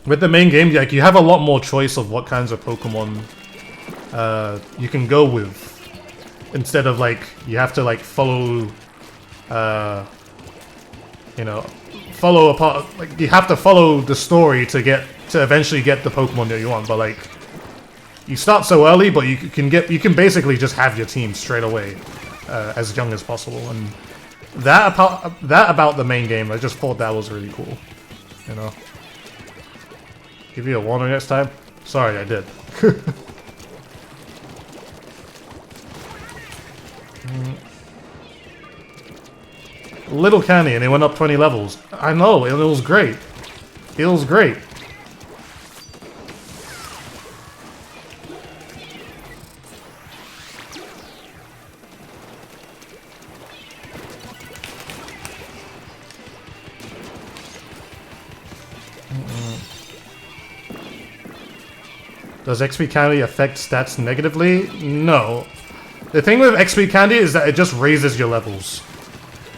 with the main game, like, you have a lot more choice of what kinds of Pokemon you can go with. Instead of, like, you have to, like, follow... you know, follow a part. Like, you have to follow the story to eventually get the Pokemon that you want. But like, you start so early, but you can basically just have your team straight away, as young as possible. And that about the main game, I just thought that was really cool. You know, give you a warning next time. Sorry, I did. Little candy, and it went up 20 levels. I know, it was great. It was great. Does XP candy affect stats negatively? No. The thing with XP candy is that it just raises your levels.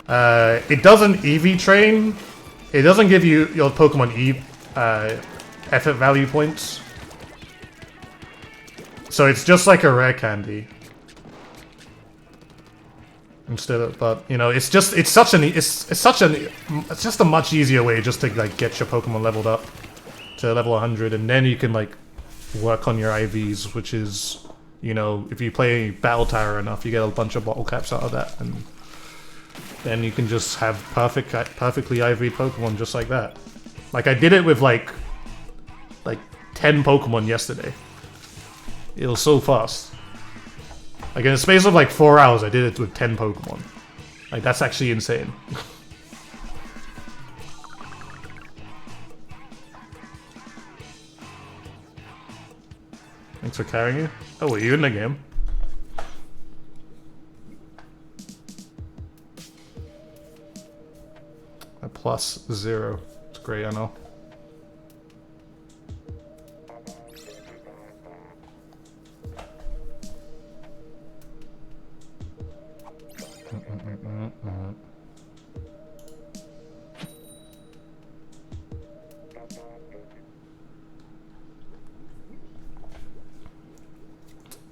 It doesn't EV train. It doesn't give you your Pokemon effort value points. So it's just like a rare candy. Instead of, but you know, it's just a much easier way just to like get your Pokemon leveled up to level 100, and then you can like work on your IVs, which is, you know, if you play Battle Tower enough, you get a bunch of bottle caps out of that, and then you can just have perfectly IV'd Pokemon just like that. Like, I did it with like 10 Pokemon yesterday. It was so fast. Like, in the space of like 4 hours, I did it with 10 Pokemon. Like, that's actually insane. Thanks for carrying you. Oh, were you in the game? A +0. It's great, I know.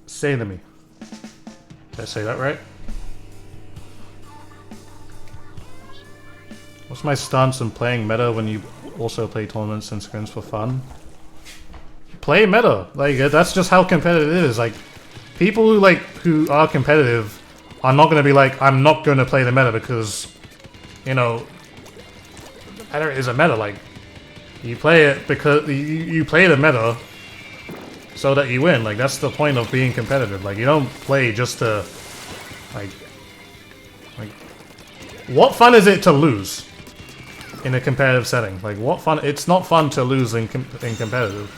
Say to me. Did I say that right? What's my stance on playing meta when you also play tournaments and scrims for fun? Play meta. Like, that's just how competitive it is. Like, people who are competitive are not going to be like, I'm not going to play the meta because, you know, the meta is a meta. Like, you play it because you play the meta so that you win. Like, that's the point of being competitive. Like, you don't play just to, like, what fun is it to lose in a competitive setting? Like, what fun? It's not fun to lose in competitive,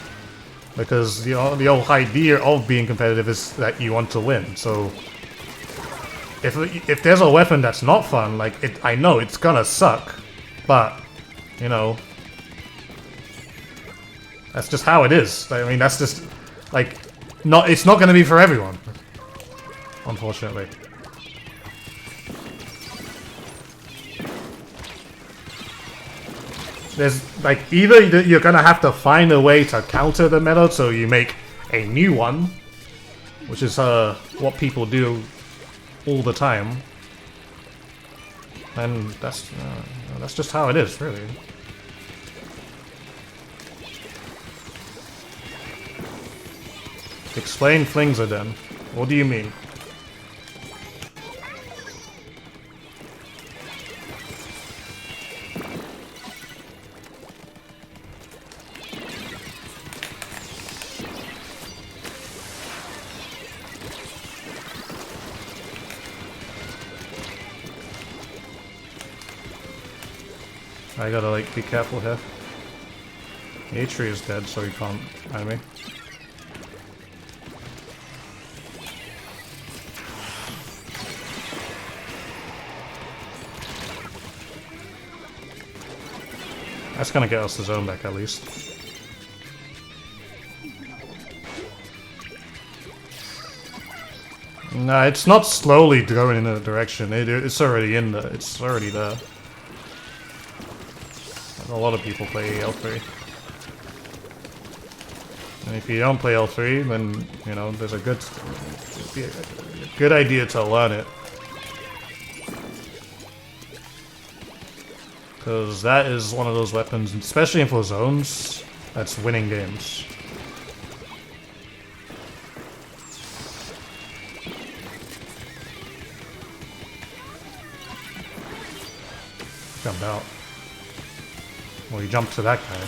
because the whole idea of being competitive is that you want to win. So if there's a weapon that's not fun, like, I know it's gonna suck, but, you know, that's just how it is. I mean, that's just, like, it's not gonna be for everyone, unfortunately. There's, like, either you're gonna have to find a way to counter the meta, so you make a new one, which is what people do all the time, and that's just how it is, really. Explain Flingser then. What do you mean? I gotta, like, be careful here. Atri is dead, so he can't find me. That's gonna get us the zone back at least. Nah, it's not slowly going in a direction. It's already in there. It's already there. And a lot of people play L3. And if you don't play L3, then, you know, there's a good idea to learn it. Because that is one of those weapons, especially in for zones, that's winning games. Jumped out. Well, he jumped to that guy.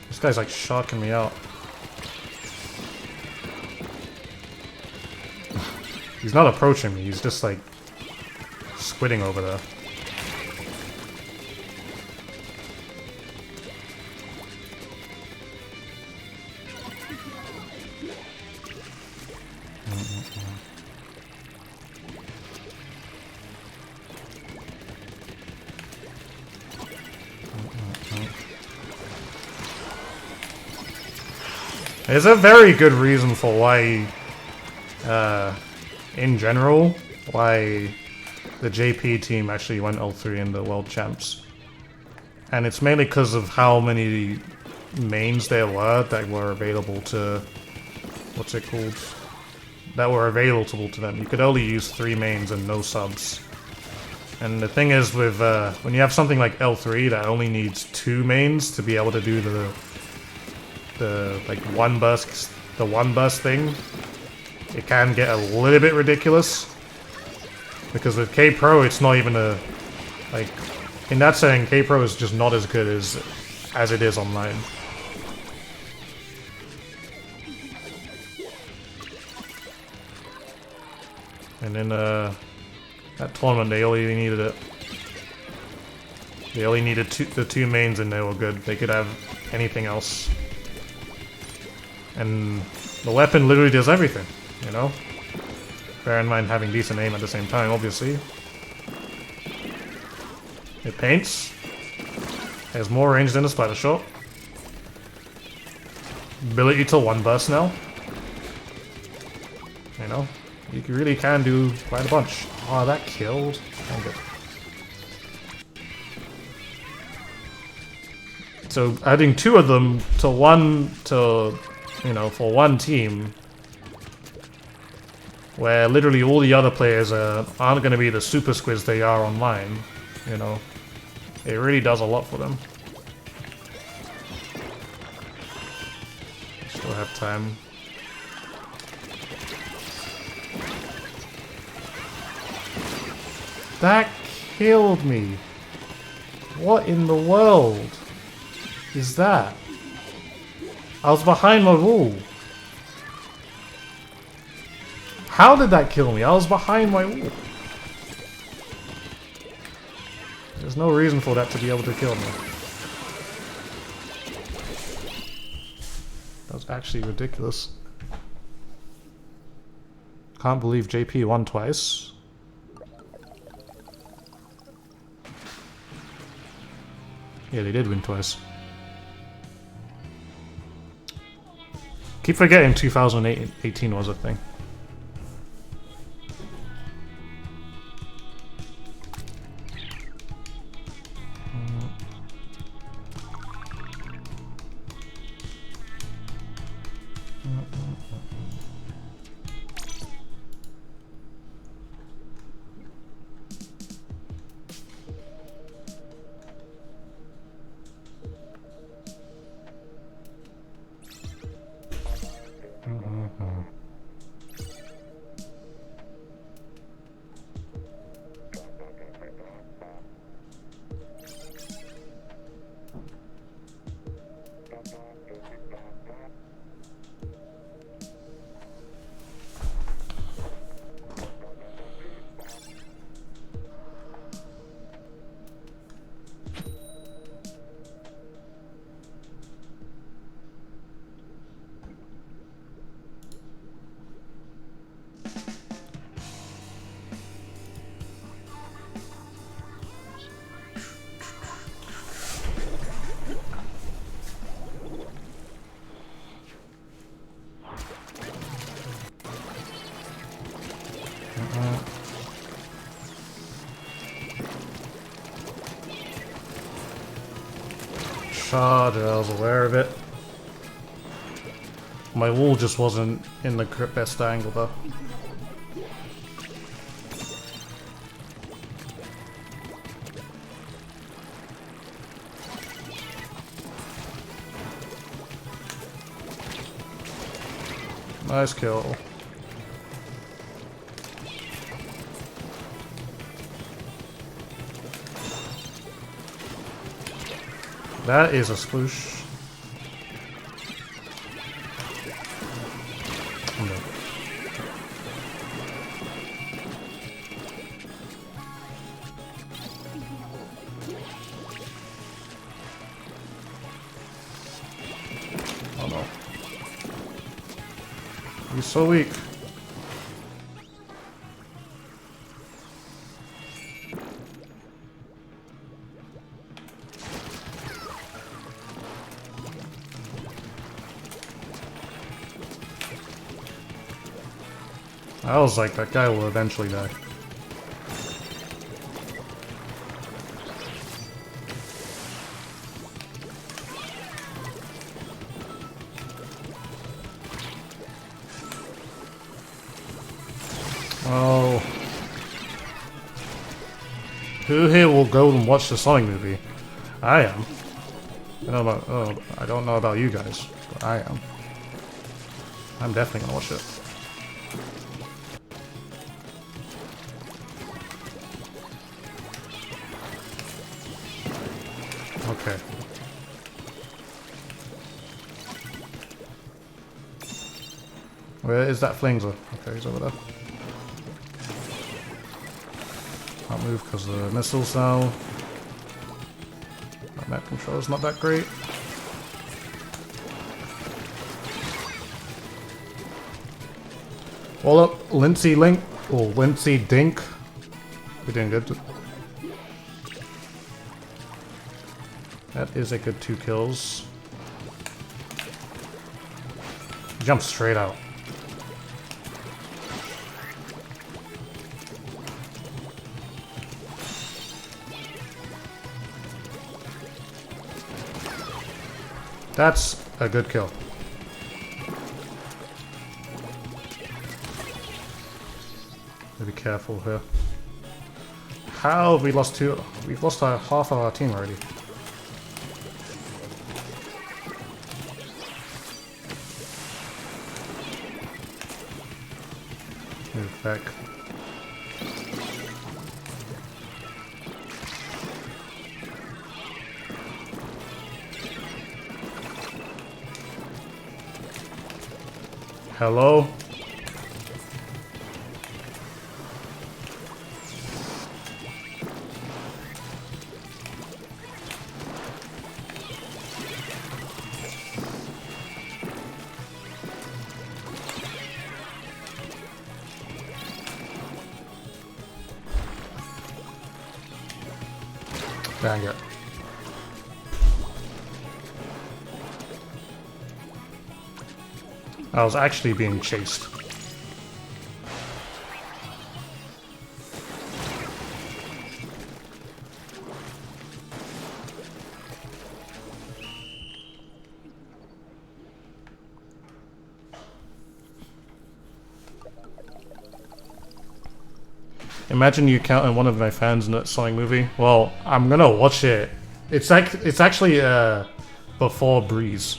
This guy's like shocking me out. He's not approaching me, he's just like squidding over there. There's a very good reason for why, in general, why the JP team actually went L3 in the World Champs. And it's mainly because of how many mains there were that were available to... what's it called? That were available to them. You could only use 3 mains and no subs. And the thing is with, when you have something like L3 that only needs 2 mains to be able to do the like one burst thing, it can get a little bit ridiculous. Because with K-Pro, it's not even a... like, in that setting, K-Pro is just not as good as it is online. And in that tournament, they only needed it. They only needed the 2 mains and they were good. They could have anything else. And the weapon literally does everything, you know? Bear in mind having decent aim at the same time, obviously. It paints. Has more range than a splatter shot. Ability to 1 burst now. You know? You really can do quite a bunch. Oh, that killed. Dang it. So adding 2 of them to one you know, for one team, where literally all the other players aren't going to be the super squids they are online, you know, it really does a lot for them. Still have time. That killed me. What in the world is that? I was behind my wall. How did that kill me? I was behind my wall. There's no reason for that to be able to kill me. That was actually ridiculous. Can't believe JP won twice. Yeah, they did win twice. Keep forgetting 2018 was a thing. charge, I was aware of it. My wall just wasn't in the best angle though. Nice kill. That is a sploosh. No. Oh no. He's so weak. I was like, that guy will eventually die. Oh. Who here will go and watch the Sonic movie? I am. I don't know about you guys, but I am. I'm definitely gonna watch it. Okay. Where is that Flingser? Okay, he's over there. Can't move because of the missiles now. My map control's not that great. Well up, Lindsay Link, or Lindsay Dink. We're doing good. That is a good 2 kills. Jump straight out. That's a good kill. Be careful here. How have we lost 2? We've lost half of our team already. Move back. Hello? Dang it. I was actually being chased. Imagine you count on one of my fans in that Sonic movie. Well, I'm gonna watch it. It's actually before Breeze,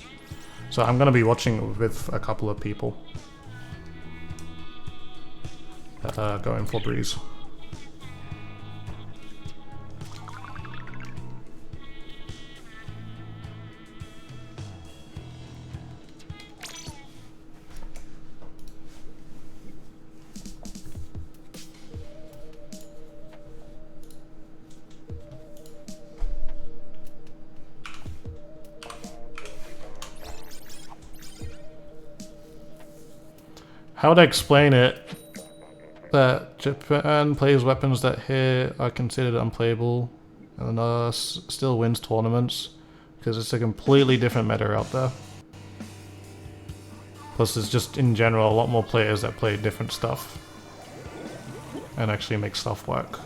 so I'm gonna be watching with a couple of people. Going for Breeze. How would I explain it? That Japan plays weapons that here are considered unplayable and still wins tournaments because it's a completely different meta out there. Plus there's just in general a lot more players that play different stuff and actually make stuff work.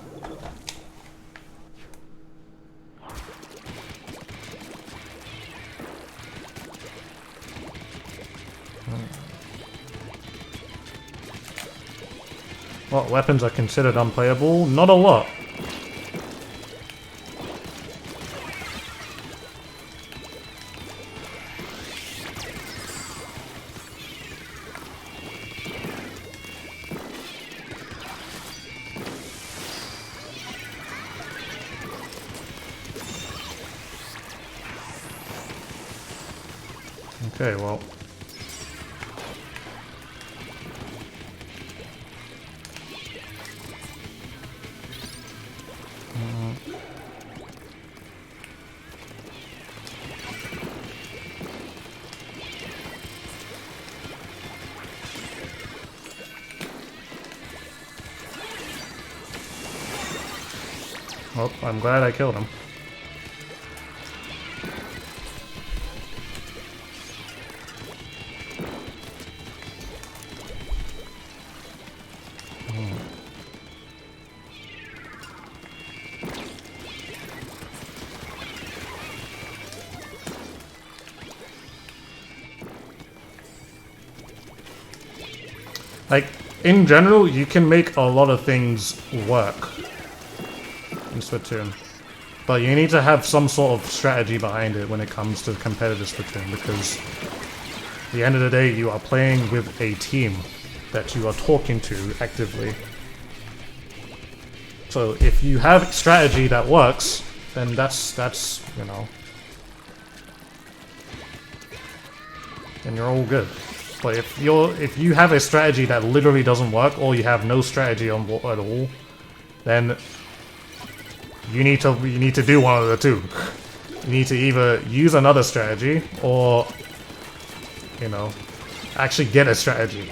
What weapons are considered unplayable? Not a lot. Okay, well. Well, I'm glad I killed him. Like, in general, you can make a lot of things work in Splatoon. But you need to have some sort of strategy behind it when it comes to competitive Splatoon, because at the end of the day, you are playing with a team that you are talking to actively. So if you have strategy that works, then that's you know, then you're all good. But if you have a strategy that literally doesn't work, or you have no strategy on at all, then you need to do one of the two. You need to either use another strategy, or you know, actually get a strategy.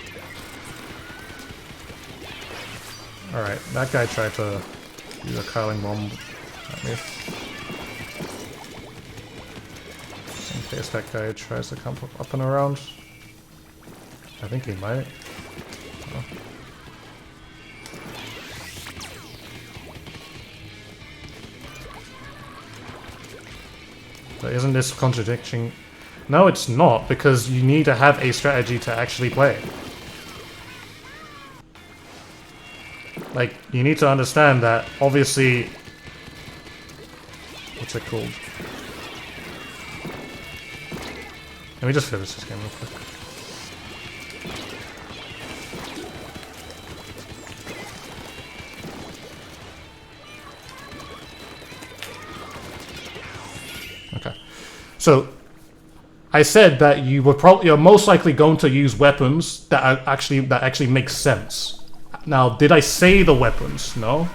All right, that guy tried to use a curling bomb at me. In case that guy tries to come up and around. I think he might. Oh. But isn't this contradicting? No, it's not, because you need to have a strategy to actually play. Like, you need to understand that, obviously... What's it called? Let me just finish this game real quick. Okay. So, I said that you're most likely going to use weapons that actually make sense. Now, did I say the weapons? No.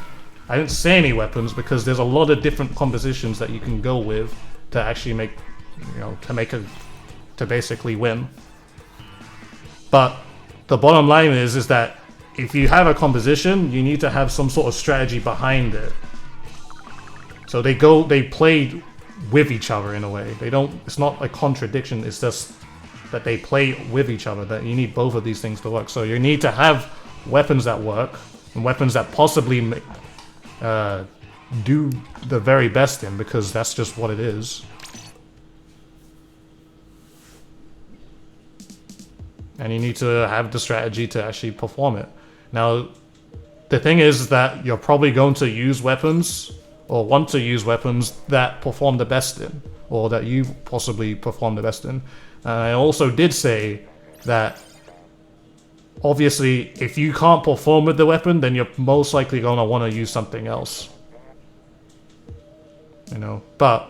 I didn't say any weapons, because there's a lot of different compositions that you can go with to actually make, you know, to basically win. But the bottom line is that if you have a composition, you need to have some sort of strategy behind it. So they play with each other in a way. It's not a contradiction, it's just that they play with each other, that you need both of these things to work. So you need to have weapons that work, and weapons that possibly do the very best in, because that's just what it is. And you need to have the strategy to actually perform it. Now, the thing is that you're probably going to use weapons, or want to use weapons that perform the best in, or that you possibly perform the best in. And I also did say that obviously, if you can't perform with the weapon, then you're most likely going to want to use something else. You know, but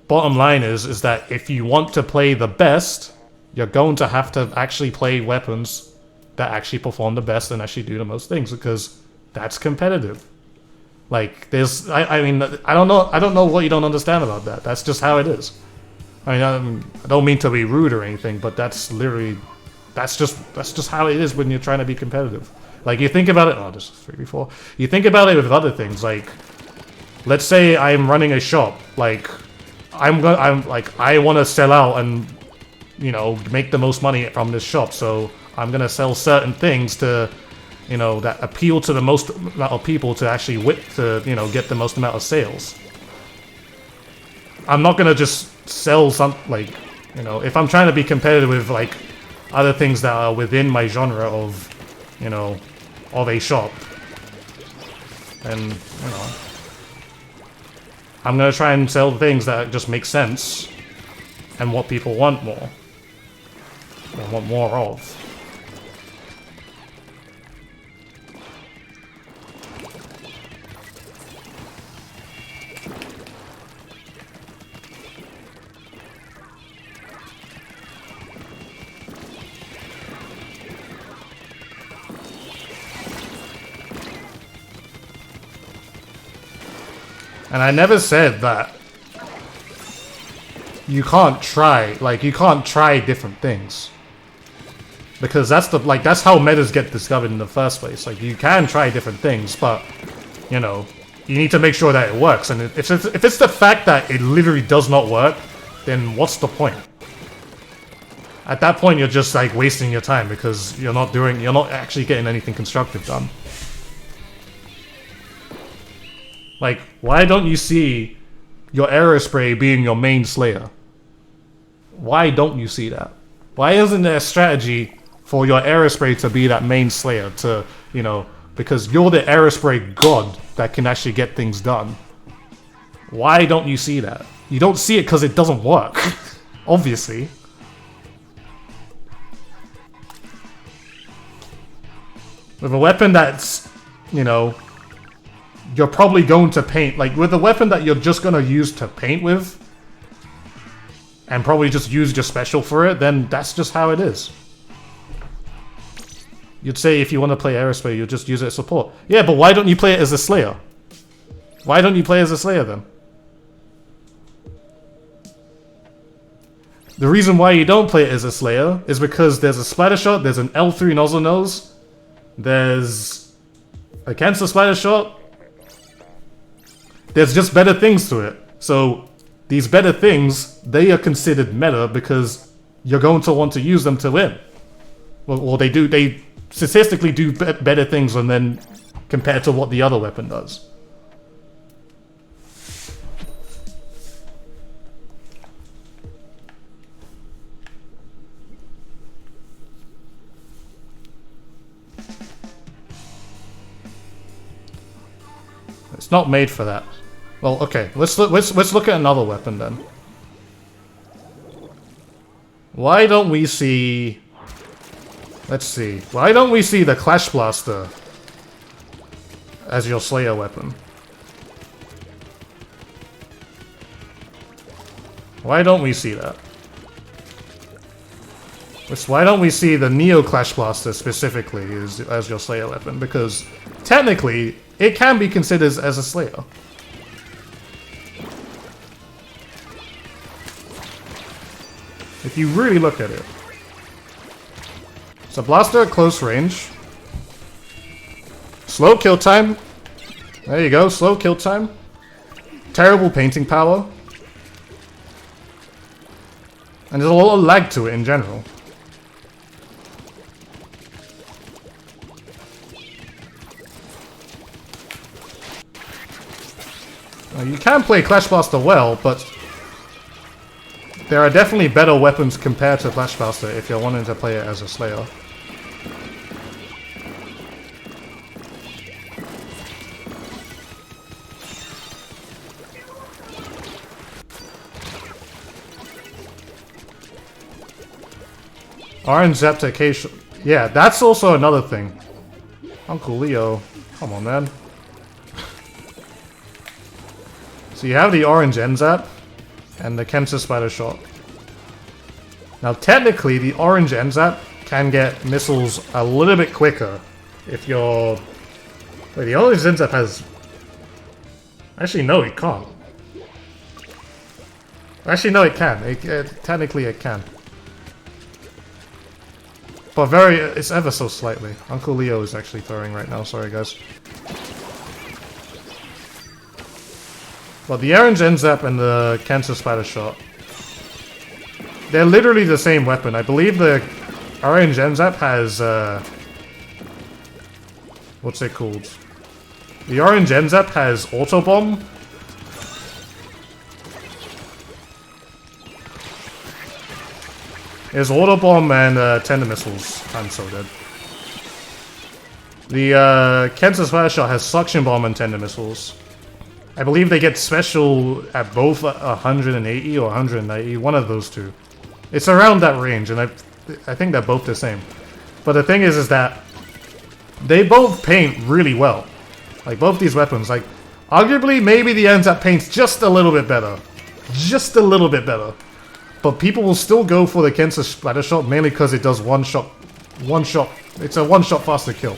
bottom line is that if you want to play the best, you're going to have to actually play weapons that actually perform the best and actually do the most things, because that's competitive. Like, I mean, I don't know what you don't understand about that. That's just how it is. I mean, I don't mean to be rude or anything, but that's literally, that's just how it is when you're trying to be competitive. Like, you think about it, oh, this is 3v4. You think about it with other things, like, let's say I'm running a shop, like, I want to sell out and, you know, make the most money from this shop, so I'm gonna sell certain things to, you know, that appeal to the most amount of people to actually you know, get the most amount of sales. I'm not gonna just sell some, like, you know, if I'm trying to be competitive with, like, other things that are within my genre of, you know, of a shop, then, you know, I'm gonna try and sell things that just make sense and what people want more, or want more of. And I never said that you can't try, like, you can't try different things. Because that's the, like, that's how metas get discovered in the first place. Like, you can try different things, but, you know, you need to make sure that it works. And if it's the fact that it literally does not work, then what's the point? At that point, you're just, like, wasting your time because you're not actually getting anything constructive done. Like, why don't you see your Aerospray being your main Slayer? Why don't you see that? Why isn't there a strategy for your Aerospray to be that main Slayer to, you know, because you're the Aerospray god that can actually get things done. Why don't you see that? You don't see it because it doesn't work, obviously. With a weapon that's, you know, you're probably going to paint, like with a weapon that you're just going to use to paint with, and probably just use your special for it, then that's just how it is. You'd say if you want to play Aerospray, you'll just use it as support. Yeah, but why don't you play it as a Slayer? Why don't you play as a Slayer then? The reason why you don't play it as a Slayer is because there's a Splatter Shot, there's an L3 Nozzle Nose, there's a Cancer Splatter Shot. There's just better things to it. So these better things, they are considered meta because you're going to want to use them to win. Well, they statistically do better things than then compared to what the other weapon does. It's not made for that. Well, okay, let's look at another weapon then. Why don't we see? Let's see. Why don't we see the Clash Blaster as your Slayer weapon? Why don't we see that? Why don't we see the Neo Clash Blaster specifically as your Slayer weapon? Because technically, it can be considered as a Slayer. If you really look at it. So Blaster at close range. Slow kill time. There you go, slow kill time. Terrible painting power. And there's a lot of lag to it in general. You can play Clash Blaster well, but there are definitely better weapons compared to Clash Blaster if you're wanting to play it as a Slayer. Orange Zaptication. Yeah, that's also another thing. Uncle Leo. Come on, man. So you have the Orange N-Zap and the Cancer Spider Shot. Now technically the Orange N-Zap can get missiles a little bit quicker if you're... Wait, the Orange N-Zap has... Actually no, it can't. Actually no, it can. Technically it can. But it's ever so slightly. Uncle Leo is actually throwing right now, sorry guys. But the Orange N-Zap and the Cancer Spider Shot, they're literally the same weapon. I believe the Orange N-Zap has, what's it called? The Orange N-Zap has Auto Bomb. It's Auto Bomb and Tender Missiles. I'm so dead. The Kensa's Fire Shot has Suction Bomb and Tender Missiles. I believe they get special at both 180 or 190, one of those two. It's around that range, and I think they're both the same. But the thing is that they both paint really well. Like, both these weapons. Like, arguably, maybe the NZAP paints just a little bit better. Just a little bit better. But people will still go for the Kensa Splatter Shot, mainly because it does one shot. It's a one-shot faster kill.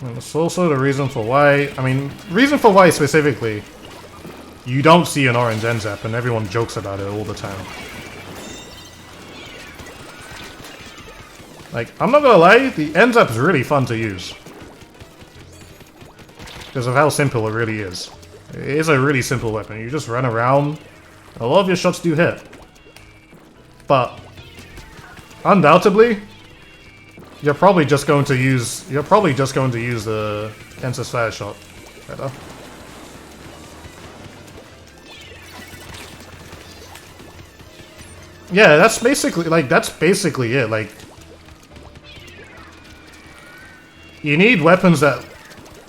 And it's also the reason for why, reason for why specifically, you don't see an orange NZAP and everyone jokes about it all the time. Like, I'm not gonna lie, the NZAP is really fun to use. Because of how simple it really is. It is a really simple weapon. You just run around, a lot of your shots do hit. But, undoubtedly, you're probably just going to use the Kensa's Fire Shot better. Yeah, that's basically it. Like, you need weapons that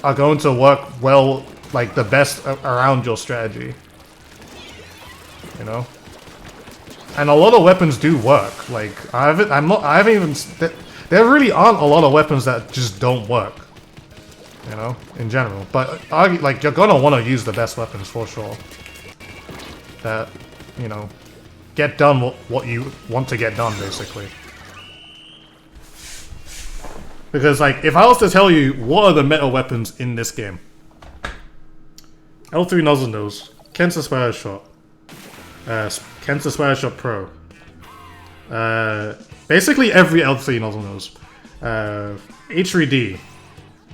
are going to work well, like the best around your strategy. You know? And a lot of weapons do work. Like, there really aren't a lot of weapons that just don't work, you know, in general. But, like, you're gonna want to use the best weapons for sure. That, you know, get done what you want to get done, basically. Because, like, if I was to tell you what are the meta weapons in this game, L3 Nozzle Nose, Kensa's Fire Shot, Kensa's Fire Shot Pro, basically every L3 Nozzle Nose. H3D.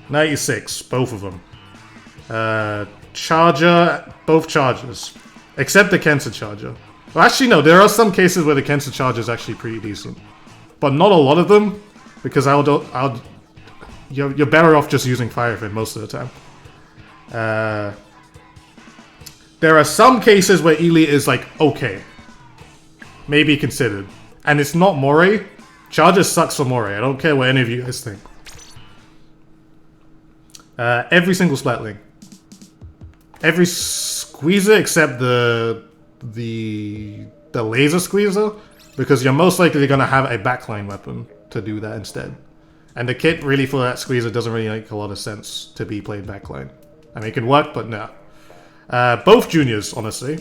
96, both of them. Charger, both chargers. Except the Kensa Charger. Well, actually no, there are some cases where the Kensa Charger is actually pretty decent. But not a lot of them, because you're better off just using Fire Fin most of the time. There are some cases where Elite is like, okay, maybe considered. And it's not Moray. Charger sucks for Moray. I don't care what any of you guys think. Every single Splatling. Every squeezer except the laser squeezer. Because you're most likely going to have a backline weapon to do that instead. And the kit really for that squeezer doesn't really make a lot of sense to be played backline. I mean, it can work, but no. Both juniors, honestly.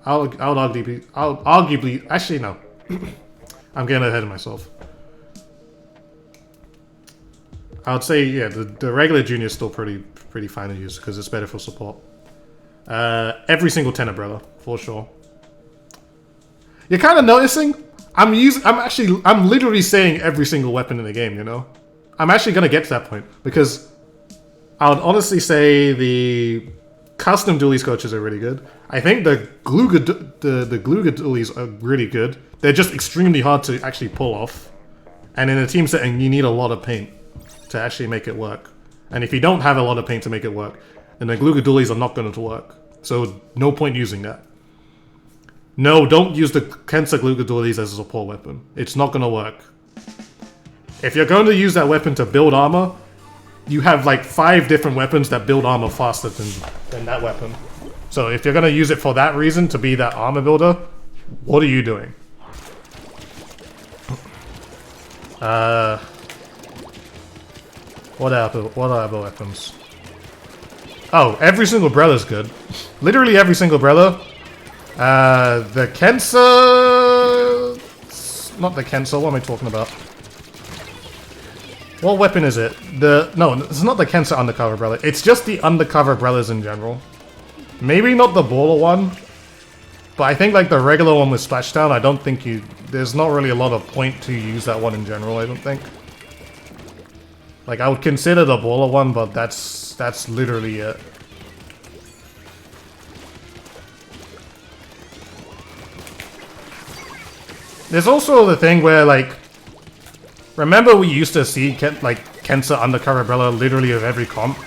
I would arguably... Actually, no. I'm getting ahead of myself. I would say, yeah, the regular junior is still pretty fine to use because it's better for support. Every single 10 umbrella, for sure. You're kind of noticing? I'm literally saying every single weapon in the game, you know? I'm actually gonna get to that point because I would honestly say the custom dualies coaches are really good. I think the Gluga dualies are really good. They're just extremely hard to actually pull off. And in a team setting, you need a lot of paint to actually make it work. And if you don't have a lot of paint to make it work, then the Gluga dualies are not going to work. So no point using that. No, don't use the Kensa Gluga dualies as a support weapon. It's not going to work. If you're going to use that weapon to build armor, you have like 5 different weapons that build armor faster than that weapon. So if you're going to use it for that reason, to be that armor builder, what are you doing? What other weapons? Oh, every single Brella is good. Literally every single Brella. The Kensa... Not the Kensa, what am I talking about? What weapon is it? No, it's not the Kensa undercover Brella. It's just the undercover Brellas in general. Maybe not the baller one. But I think like the regular one with Splashdown, I don't think there's not really a lot of point to use that one in general, I don't think. Like, I would consider the baller one, but that's literally it. There's also the thing where, like, remember we used to see Kensa undercover umbrella literally of every comp?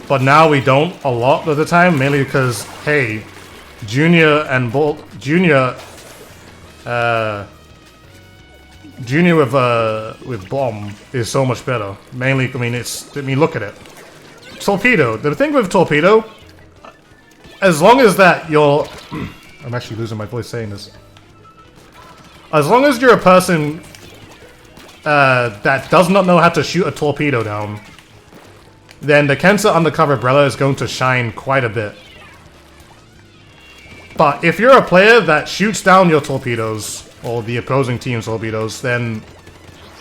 But now we don't a lot of the time, mainly because, hey, Junior and Bolt, Junior with Bomb is so much better. Mainly, I mean, look at it. Torpedo. The thing with Torpedo, as long as that you're... I'm actually losing my voice saying this. As long as you're a person that does not know how to shoot a torpedo down, then the Kensa undercover umbrella is going to shine quite a bit. But if you're a player that shoots down your torpedoes, or the opposing team's torpedoes, then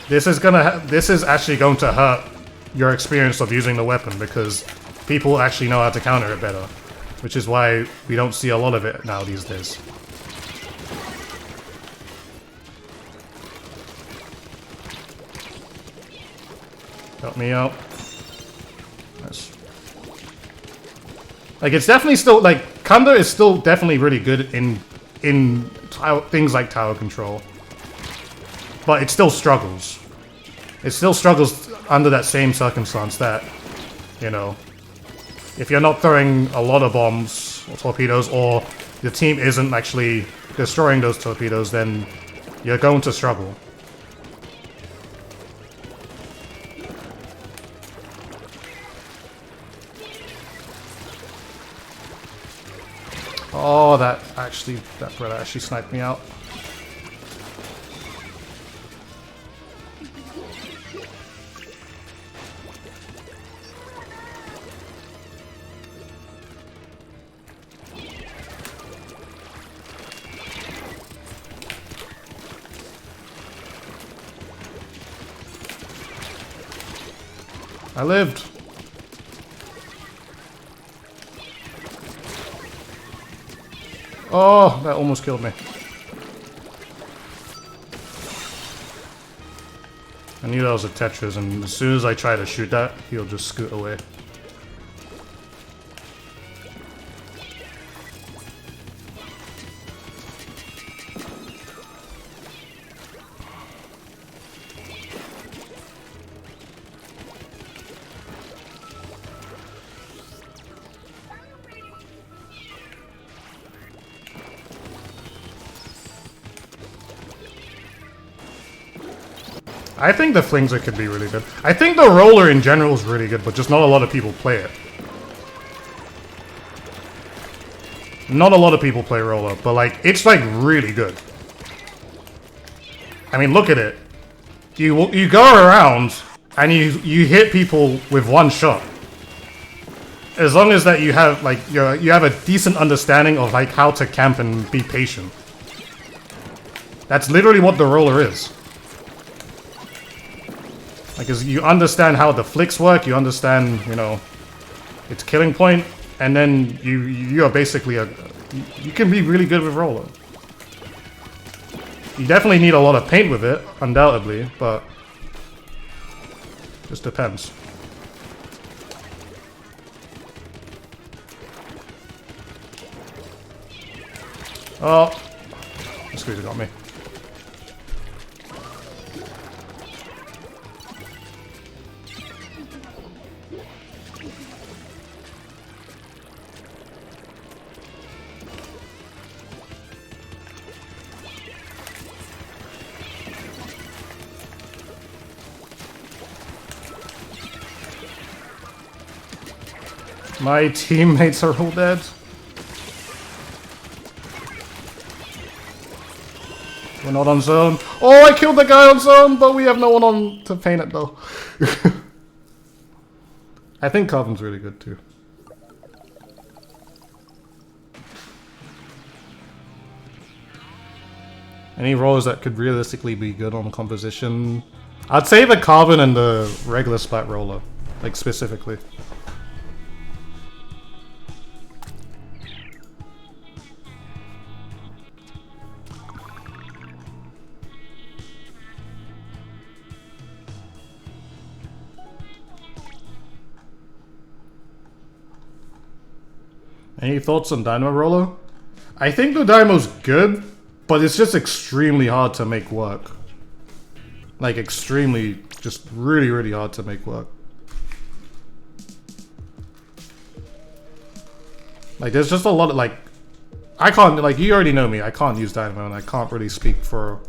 this is actually going to hurt your experience of using the weapon, because people actually know how to counter it better. Which is why we don't see a lot of it now these days. Help me out. Nice. Like, it's definitely still, like, Kunda is still definitely really good in things like tower control. But it still struggles. It still struggles under that same circumstance that, you know, if you're not throwing a lot of bombs or torpedoes, or the team isn't actually destroying those torpedoes, then you're going to struggle. Oh, that Predator actually sniped me out. I lived. Oh, that almost killed me. I knew that was a Tetris, and as soon as I try to shoot that, he'll just scoot away. I think the Flinger could be really good. I think the Roller in general is really good, but just not a lot of people play it. Not a lot of people play Roller, but like, it's like really good. I mean, look at it. You go around and you hit people with one shot. As long as that you have like you have a decent understanding of like how to camp and be patient. That's literally what the Roller is. Like, as you understand how the flicks work, you understand, you know, its killing point, and then you are basically you can be really good with Roller. You definitely need a lot of paint with it, undoubtedly, but just depends. Oh, the squeezer got me. My teammates are all dead. We're not on zone. Oh, I killed the guy on zone, but we have no one on to paint it though. I think Carbon's really good too. Any rollers that could realistically be good on composition? I'd say the Carbon and the regular Splat roller, like specifically. Any thoughts on Dynamo Roller? I think the Dynamo's good, But it's just extremely hard to make work. Like extremely, just really, really hard to make work. Like there's just a lot of like, I can't, like you already know me, I can't use Dynamo and I can't really speak for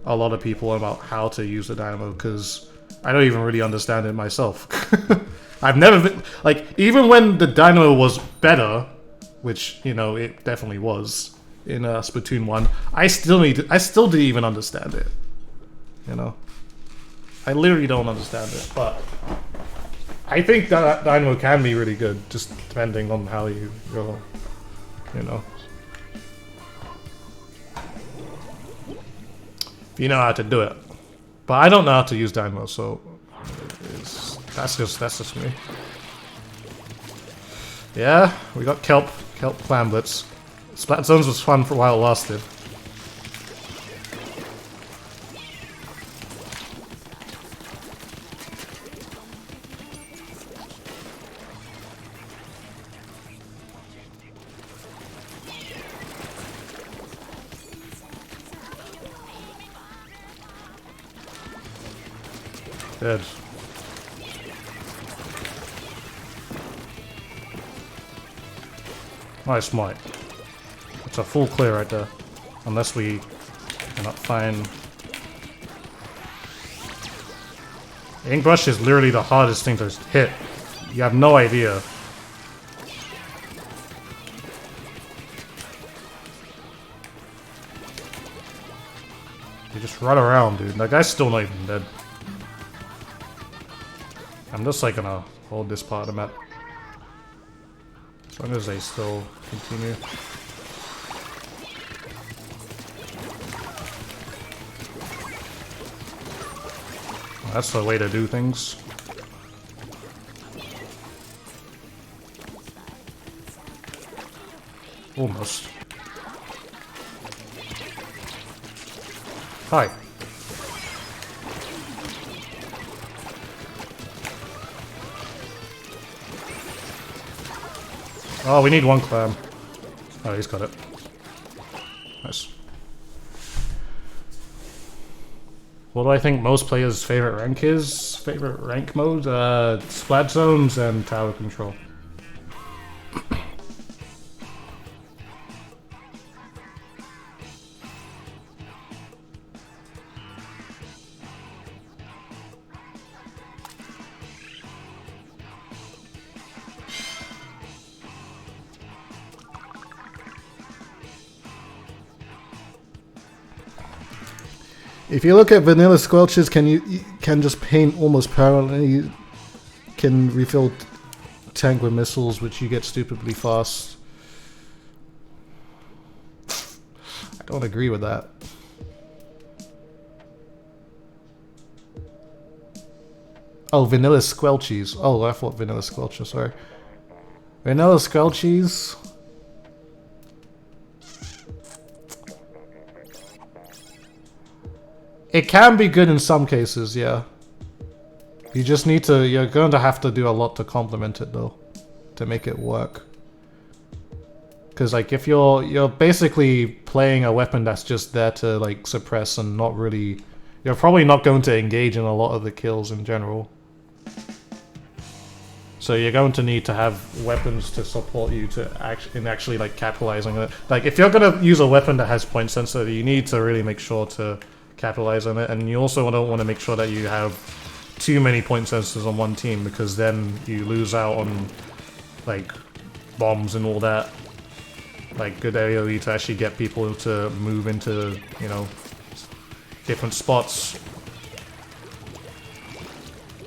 a lot of people about how to use the Dynamo because I don't even really understand it myself. I've never been, like, even when the Dynamo was better, which, you know, it definitely was in Splatoon 1, I still didn't even understand it. You know? I literally don't understand it, but I think that Dynamo can be really good, just depending on how you go, you know. If you know how to do it. But I don't know how to use Dynamo, so that's just me. Yeah, we got Kelp Clan Blitz. Splat Zones was fun for a while it lasted. Dead. Nice smite. It's a full clear right there. Unless we cannot find... Ink Brush is literally the hardest thing to hit. You have no idea. You just run around, dude. That guy's still not even dead. I'm just like gonna hold this part of the map. As long as they still continue. Well, that's the way to do things. Almost. Hi. Oh, we need one clam. Oh, he's got it. Nice. What do I think most players' favorite rank is? Favorite rank mode? Splat Zones and Tower Control. If you look at vanilla squelches, you can just paint almost permanently. You can refill tank with missiles, which you get stupidly fast. I don't agree with that. Oh, vanilla squelchies. Oh, I thought vanilla squelches. Sorry, vanilla squelchies. It can be good in some cases, yeah. You just need to, you're going to have to do a lot to complement it though, to make it work. Because like if you're basically playing a weapon that's just there to like suppress and not really, you're probably not going to engage in a lot of the kills in general. So you're going to need to have weapons to support you to actually like capitalizing on it. Like if you're going to use a weapon that has point sensor, you need to really make sure to capitalize on it, and you also don't want to make sure that you have too many point sensors on one team, because then you lose out on like bombs and all that, like good AoE to actually get people to move into, you know, different spots.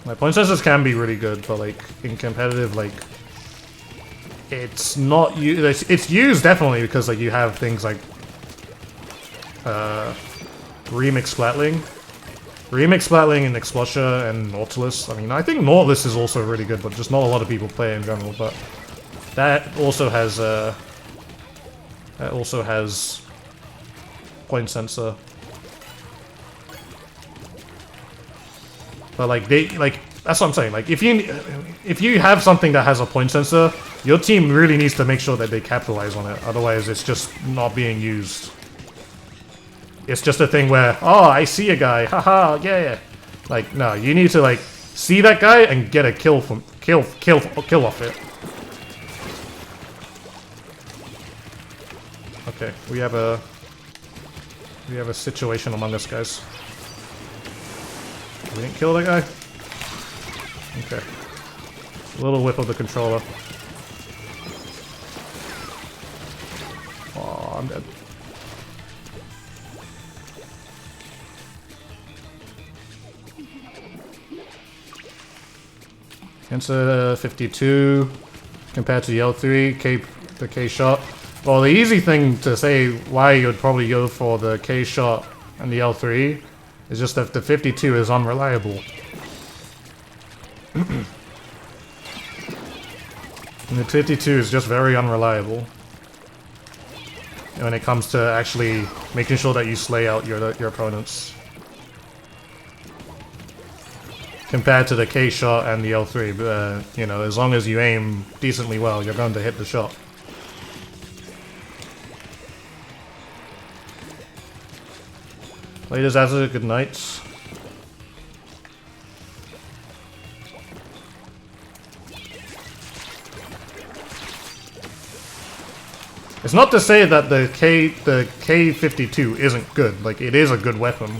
Like point sensors can be really good, but like in competitive, like it's not it's used definitely because like you have things like Remix Splatling. Remix Splatling and Explosher and Nautilus. I mean, I think Nautilus is also really good, but just not a lot of people play in general. But that also has point sensor. But like that's what I'm saying. Like if you have something that has a point sensor, your team really needs to make sure that they capitalize on it. Otherwise, it's just not being used. it's just a thing where, oh, I see a guy, haha, yeah. Like, no, you need to like see that guy and get a kill off it. Okay, we have a situation among us, guys. We didn't kill that guy? Okay. A little whip of the controller. Oh, I'm dead. Against a 52 compared to the L3, the K shot. Well, the easy thing to say why you would probably go for the K shot and the L3 is just that the 52 is unreliable. And the 52 is just very unreliable when it comes to actually making sure that you slay out your opponents. Compared to the K shot and the L3, you know, as long as you aim decently well, you're going to hit the shot. Ladies, as a good night. It's not to say that the K52 isn't good. Like, it is a good weapon.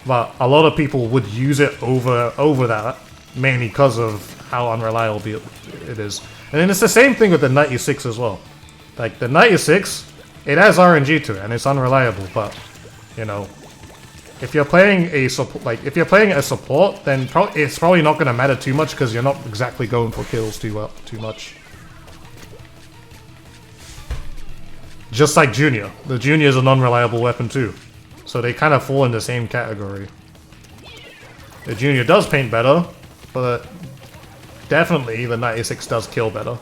But a lot of people would use it over that, mainly because of how unreliable it is. And then it's the same thing with the 96 as well. Like, the 96, it has RNG to it, and it's unreliable, but, you know, if you're playing a support, then it's probably not going to matter too much, because you're not exactly going for kills too much. Just like Junior. The Junior is an unreliable weapon too. So they kind of fall in the same category. The Junior does paint better, but definitely the 96 does kill better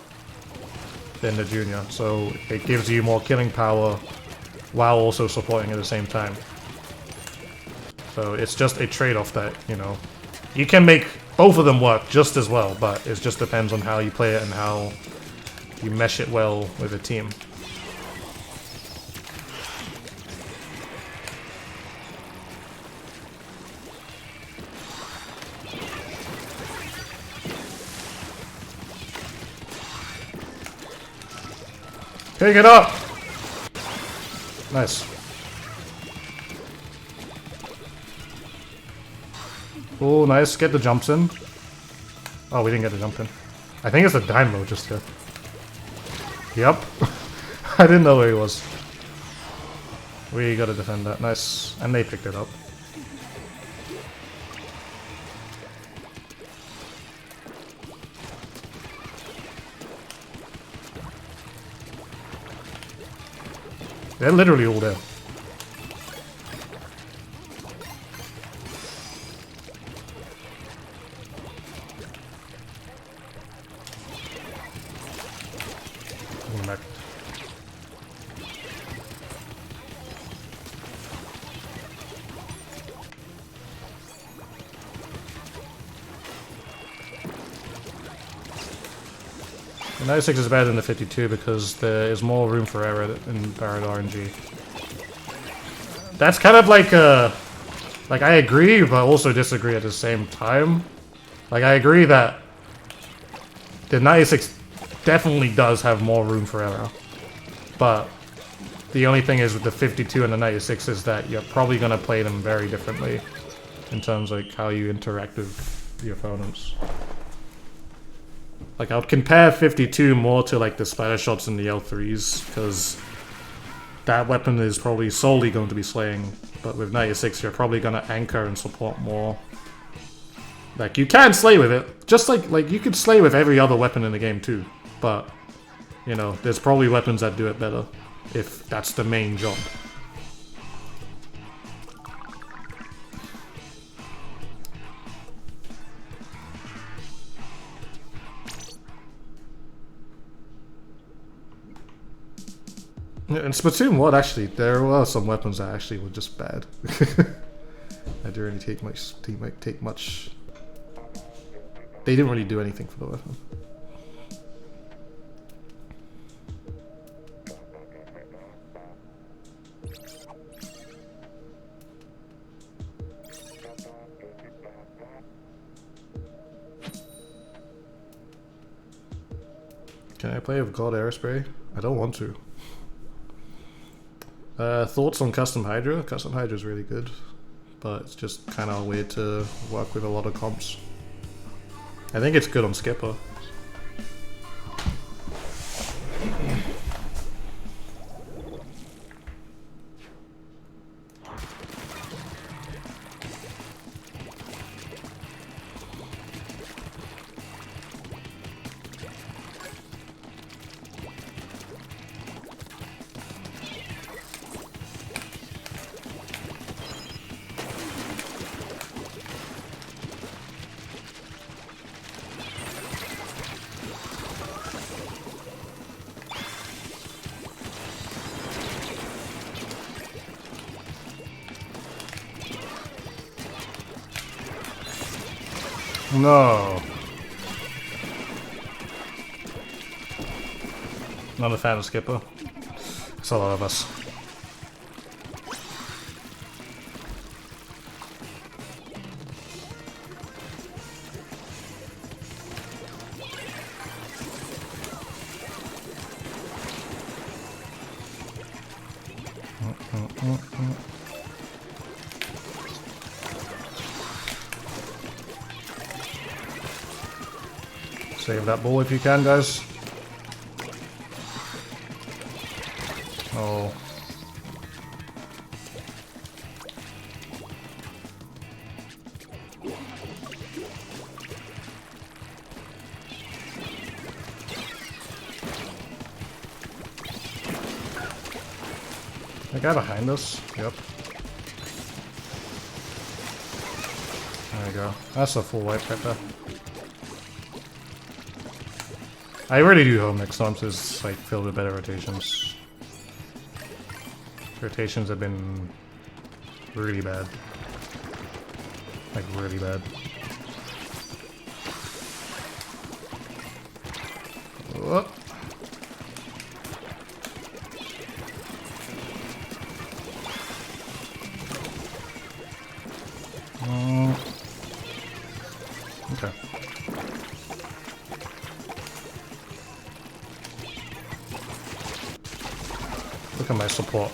than the Junior. So it gives you more killing power while also supporting at the same time. So it's just a trade-off that, you know, you can make both of them work just as well, but it just depends on how you play it and how you mesh it well with a team. Pick it up! Nice. Oh, nice. Get the jumps in. Oh, we didn't get the jump in. I think it's a dynamo just here. Yep. I didn't know where he was. We gotta defend that. Nice. And they picked it up. They're literally all there. Going back. The 96 is better than the 52 because there is more room for error in Barrett RNG. That's kind of like I agree, but also disagree at the same time. Like, I agree that the 96 definitely does have more room for error. But the only thing is with the 52 and the 96 is that you're probably going to play them very differently in terms of like how you interact with the opponents. Like, I would compare 52 more to like the splatter shots and the L3s, because that weapon is probably solely going to be slaying, but with 96 you're probably going to anchor and support more. Like, you can slay with it, just like you could slay with every other weapon in the game too, but, you know, there's probably weapons that do it better, if that's the main job. In Splatoon 1, actually, there were some weapons that actually were just bad. I didn't really take much. They didn't really do anything for the weapon. Can I play with God Airspray? I don't want to. Thoughts on Custom Hydra? Custom Hydra is really good, but it's just kind of weird to work with a lot of comps. I think it's good on Skipper. No. Not a fan of Skipper. It's a lot of us. Save that ball if you can, guys. Oh. The guy behind us? Yep. There we go. That's a full wipe right there. I really do hope next time is like filled with better rotations. Rotations have been really bad. Like really bad. Whoop. Okay. Look at my support.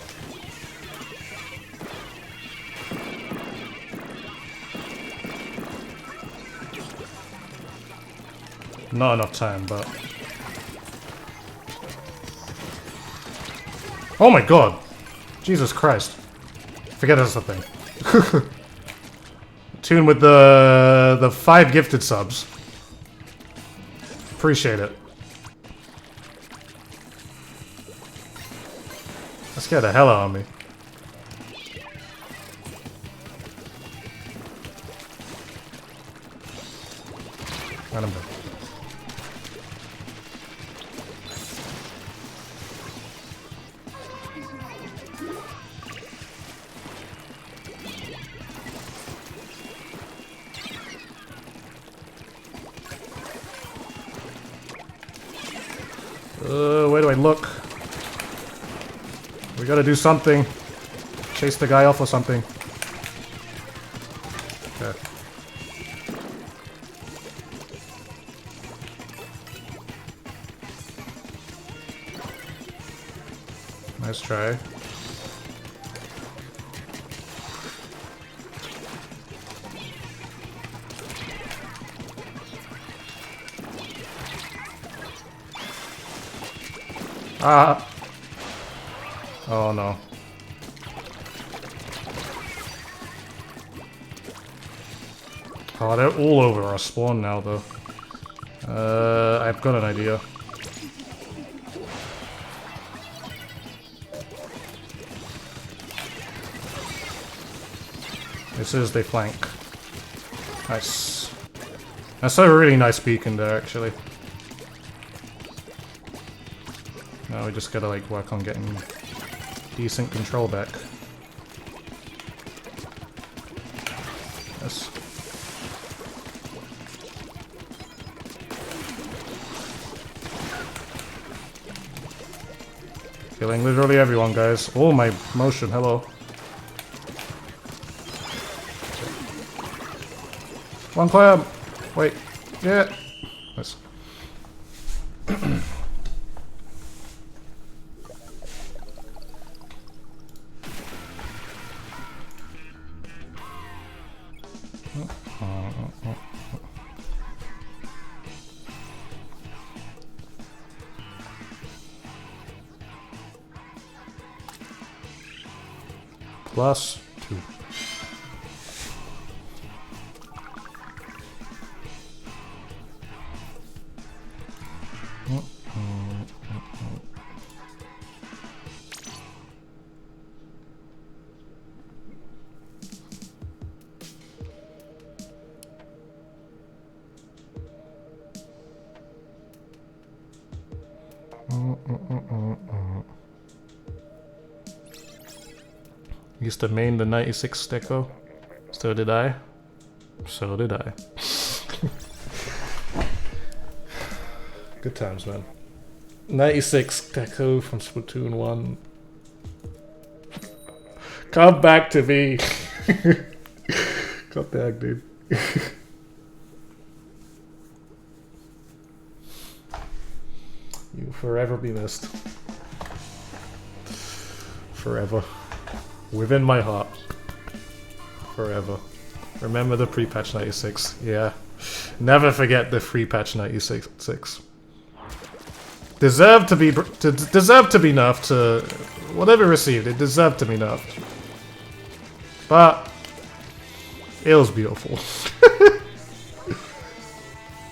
Not enough time, but... Oh my god! Jesus Christ. Forget that's the thing. Tune with the 5 gifted subs. Appreciate it. That scared the hell out of me. Random bit. Where do I look? We gotta do something. Chase the guy off or something. Okay. Nice try. Ah! Oh no. Oh, they're all over our spawn now, though. I've got an idea. This is the flank. Nice. That's a really nice beacon there, actually. Now we just gotta like work on getting decent control back. Yes. Killing literally everyone, guys. Oh, my motion, hello. One clam! Wait. Yeah. Nice. Plus 2. Used to main the 96 deco. So did I. So did I. Good times, man. 96 deco from Splatoon 1. Come back to me. Come back, dude. You'll forever be missed. Forever. Within my heart. Forever. Remember the pre-patch 96. Yeah. Never forget the pre-patch 96. Deserved to be nerfed to whatever it received. It deserved to be nerfed. But it was beautiful.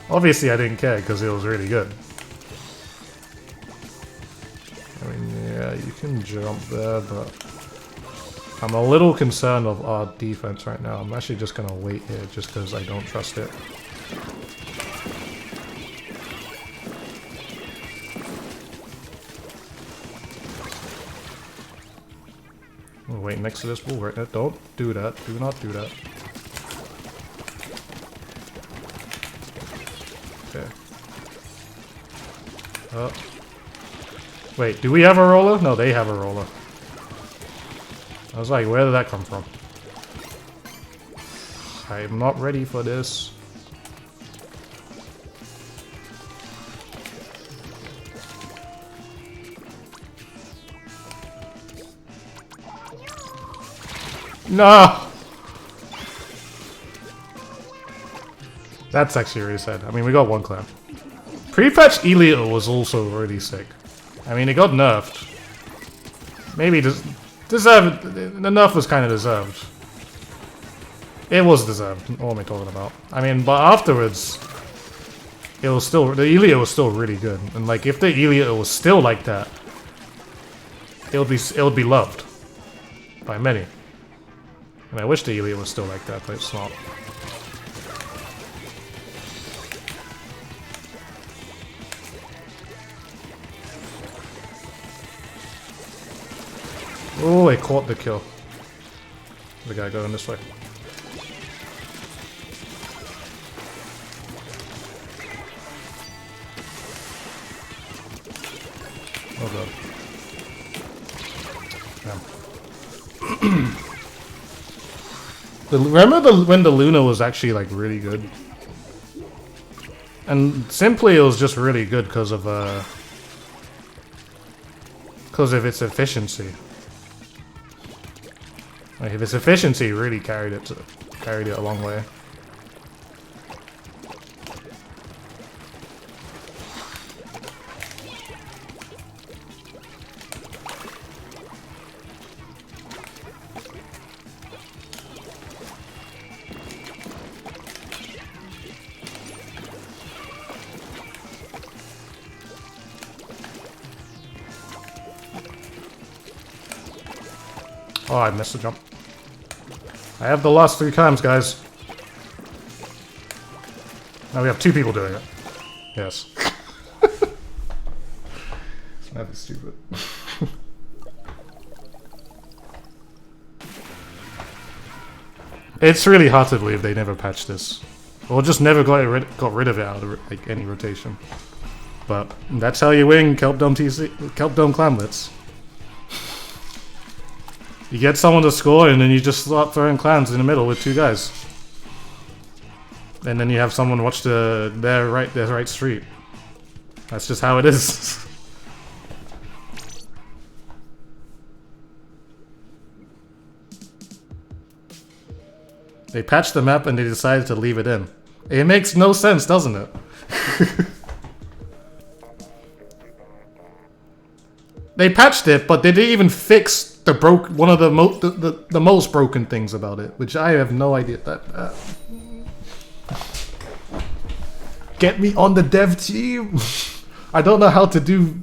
Obviously I didn't care because it was really good. I mean, yeah, you can jump there, but I'm a little concerned of our defense right now. I'm actually just gonna wait here just because I don't trust it. We'll wait next to this wall right now. Don't do that. Do not do that. Okay. Wait, do we have a roller? No, they have a roller. I was like, where did that come from? I'm not ready for this. No! That's actually really sad. I mean, we got one clan. Pre-patch Elio was also really sick. I mean, it got nerfed. Maybe deserved. The nerf was kind of deserved. It was deserved. What am I talking about? I mean, but afterwards, it was still, the Elio was still really good. And like, if the Elio was still like that, it would be loved by many. And I wish the Elio was still like that, but it's not. Oh, I caught the kill. The guy going this way. Oh god. Damn. Remember when the Luna was actually like really good? And simply it was just really good because of its efficiency. Like, its efficiency really carried it a long way. Oh, I missed the jump. I have the last 3 times, guys. Now we have 2 people doing it. Yes. That is stupid. It's really hard to believe they never patched this. Or just never got rid of it out of like any rotation. But that's how you win Kelp Dome Clanlets. You get someone to score and then you just start throwing clans in the middle with 2 guys. And then you have someone watch their right street. That's just how it is. They patched the map and they decided to leave it in. It makes no sense, doesn't it? They patched it, but they didn't even fix the one of the most broken things about it, which I have no idea that. Get me on the dev team. I don't know how to do,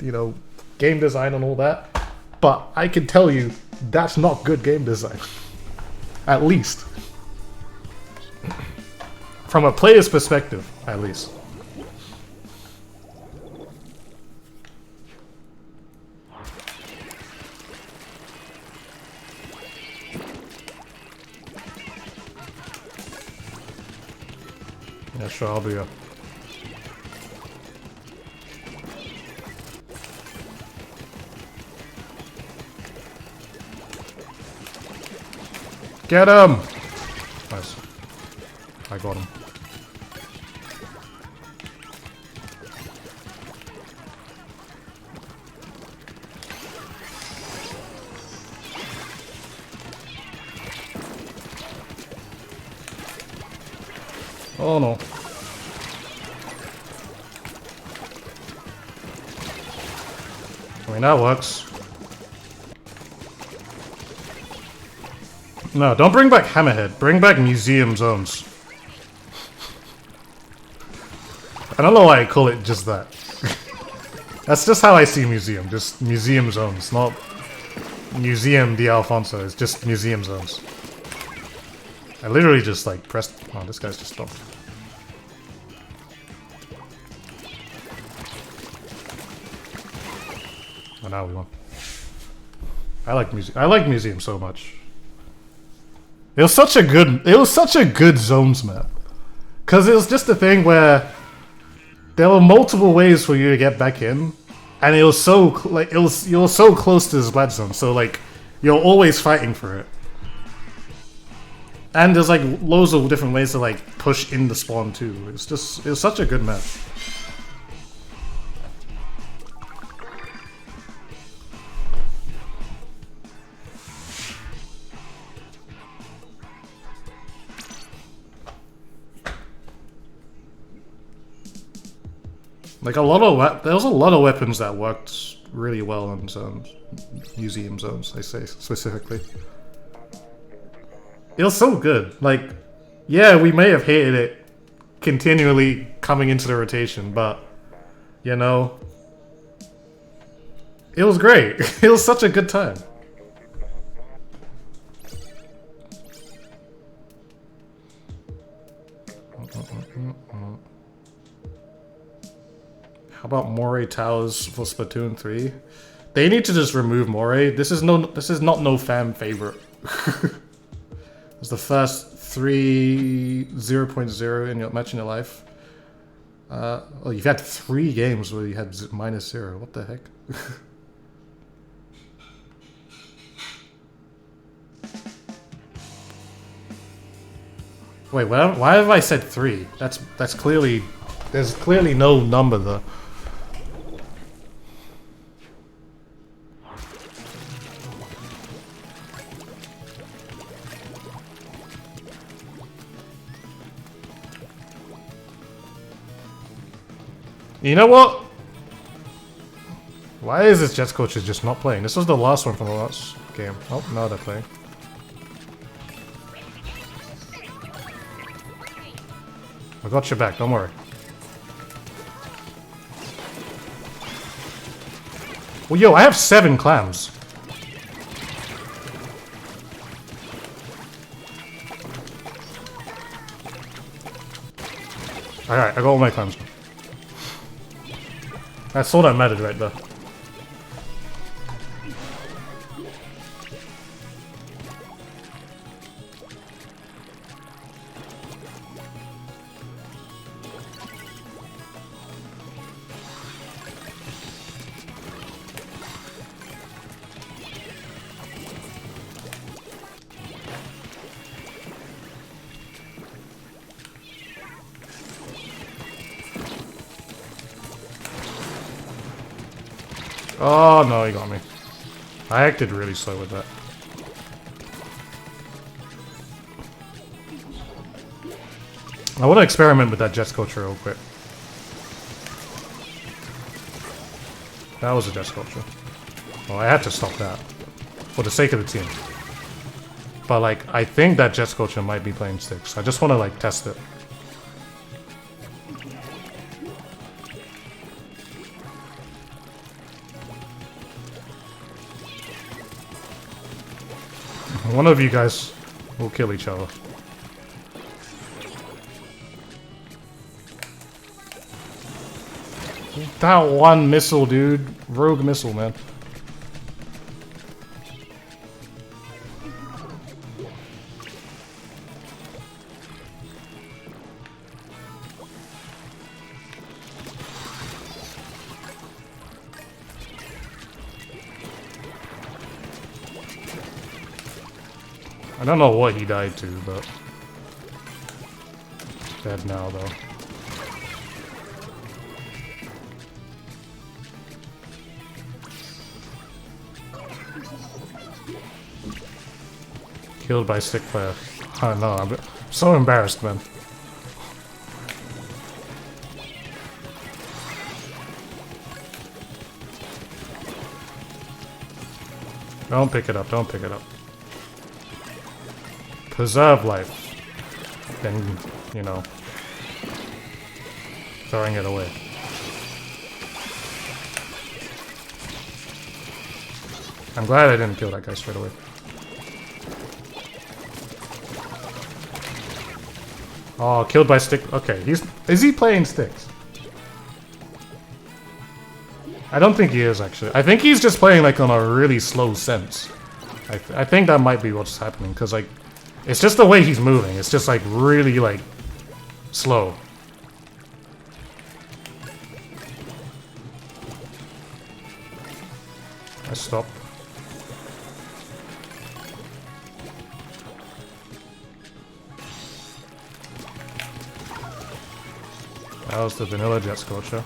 you know, game design and all that, but I can tell you that's not good game design. At least. From a player's perspective, at least. Yeah, sure, I'll be up. Get him! Nice. I got him. Oh no. I mean, that works. No, don't bring back Hammerhead. Bring back museum zones. I don't know why I call it just that. That's just how I see museum. Just museum zones, not Museum de Alfonso. It's just museum zones. I literally just like pressed... Oh, this guy's just stopped. Oh, now we won. I like museum so much. It was such a good zones map. Cause it was just a thing where there were multiple ways for you to get back in, and it was so like you're so close to the Splat zone, so like you're always fighting for it. And there's like loads of different ways to like push in the spawn too. It was such a good map. Like there was a lot of weapons that worked really well in zones, museum zones. I say specifically. It was so good. Like, yeah, we may have hated it continually coming into the rotation, but you know, it was great. It was such a good time. How about Moray Towers for Splatoon 3? They need to just remove Moray. This is not no fan favorite. It's the first 0.0 in your match in your life. Oh, you've had 3 games where you had -0. What the heck? Wait, why have I said 3? That's clearly... There's clearly no number there. You know what? Why is this Jets coach just not playing? This was the last one from the last game. Oh, now they're playing. I got your back, don't worry. Well, yo, I have 7 clams. Alright, I got all my clams. That's all that mattered right there. Oh no, he got me. I acted really slow with that. I want to experiment with that jet sculpture real quick. That was a jet sculpture. Well, I had to stop that for the sake of the team. But like, I think that jet sculpture might be playing sticks. I just want to like test it. One of you guys will kill each other. That one missile, dude. Rogue missile, man. I don't know what he died to, but... dead now, though. Killed by stick player. Oh no, I'm so embarrassed, man. Don't pick it up, don't pick it up. Preserve life. Then, you know, throwing it away. I'm glad I didn't kill that guy straight away. Oh, killed by stick. Okay, is he playing sticks? I don't think he is, actually. I think he's just playing like on a really slow sense. I think that might be what's happening, because like, it's just the way he's moving. It's just like really like slow. I stop. That was the vanilla jet sculpture.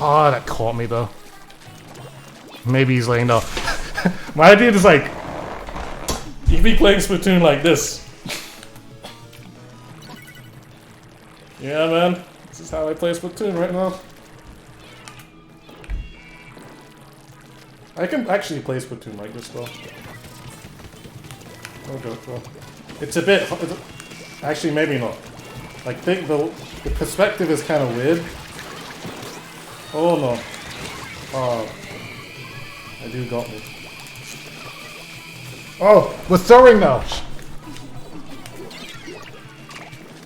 Oh, that caught me though. Maybe he's laying down. My idea is like, you be playing Splatoon like this. Yeah, man. This is how I play Splatoon right now. I can actually play Splatoon like this though. Oh god, well. It's a bit... actually, maybe not. Like, think the perspective is kind of weird. Oh no. Oh. I do got me. Oh! We're throwing now!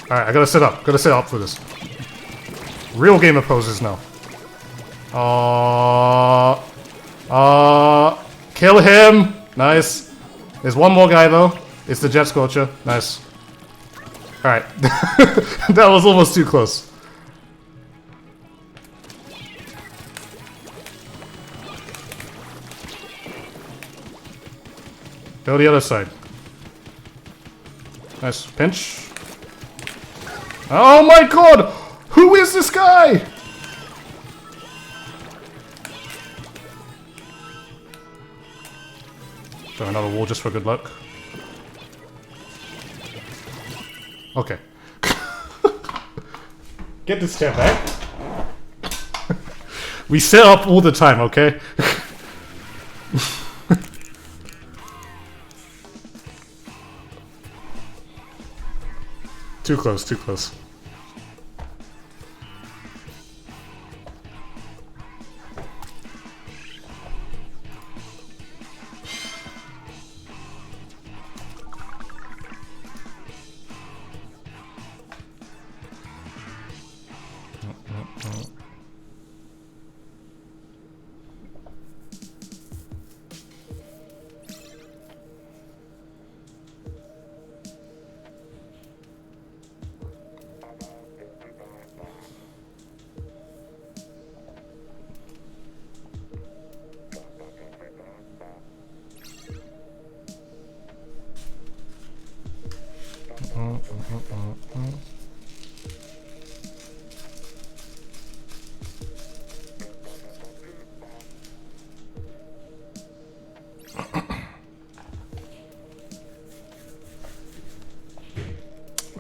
Alright, I gotta set up. Gotta set up for this. Real gamer poses now. Kill him! Nice. There's one more guy though. It's the jet sculpture. Nice. Alright. That was almost too close. Go the other side. Nice. Pinch. Oh my god! Who is this guy? Throw another wall just for good luck. Okay. Get this chair back. We set up all the time, okay? Too close, too close.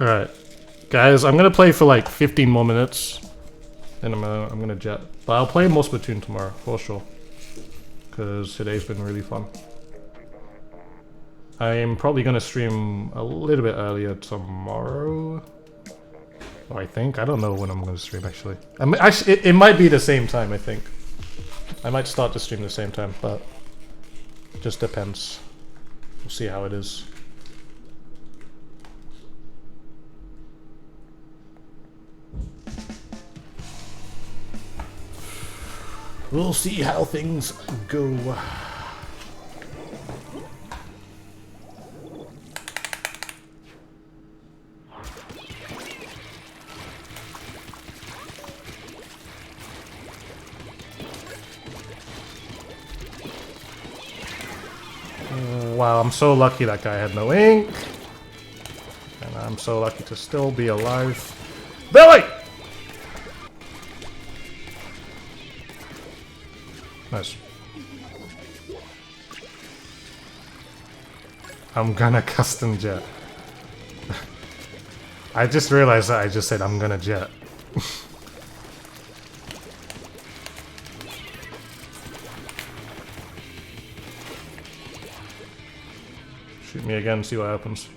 Alright. Guys, I'm gonna play for like 15 more minutes. And I'm gonna jet. But I'll play more Splatoon tomorrow, for sure. Because today's been really fun. I'm probably gonna stream a little bit earlier tomorrow. I think. I don't know when I'm gonna stream actually. It might be the same time, I think. I might start the stream the same time, but just depends. We'll see how it is. We'll see how things go. Wow, I'm so lucky that guy had no ink. And I'm so lucky to still be alive. Billy! Nice. I'm gonna custom jet. I just realized that I just said I'm gonna jet. Shoot me again, see what happens.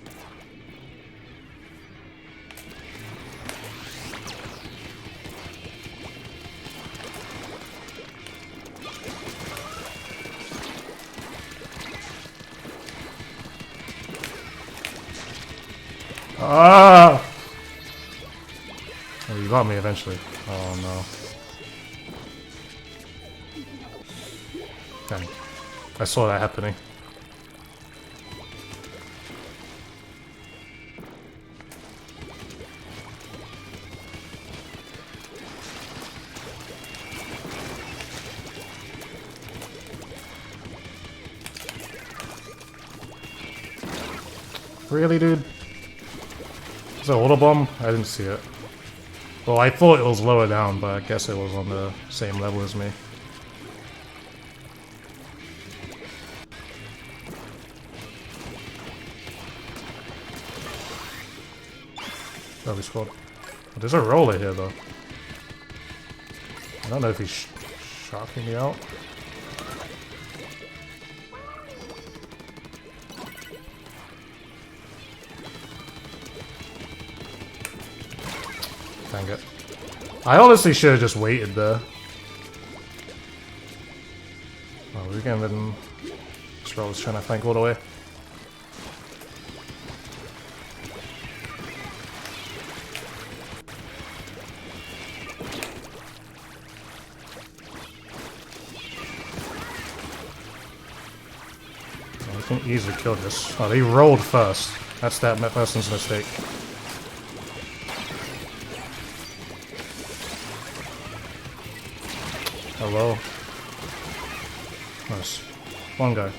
Ah! Oh, you got me eventually. Oh no. Dang. I saw that happening. Really, dude? Is it an auto bomb? I didn't see it. Well, I thought it was lower down, but I guess it was on the same level as me. Oh, we squad. Oh, there's a roller here, though. I don't know if he's shocking me out. Dang it. I honestly should have just waited there. Oh, we're getting rid of this roller's trying to flank all the way. Oh, we can easily kill this. Oh, they rolled first. That's that person's mistake. Hello. Nice. One guy. Nice.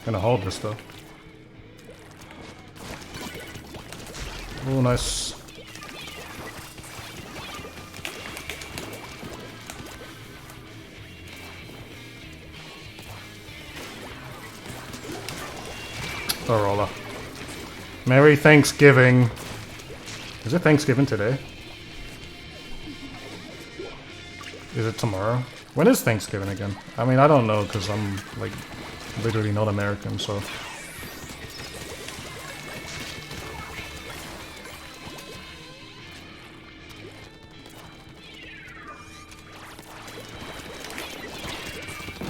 Gonna hold this though. Oh, nice. The roller. Merry Thanksgiving. Is it Thanksgiving today? Is it tomorrow? When is Thanksgiving again? I mean, I don't know because I'm like literally not American, so.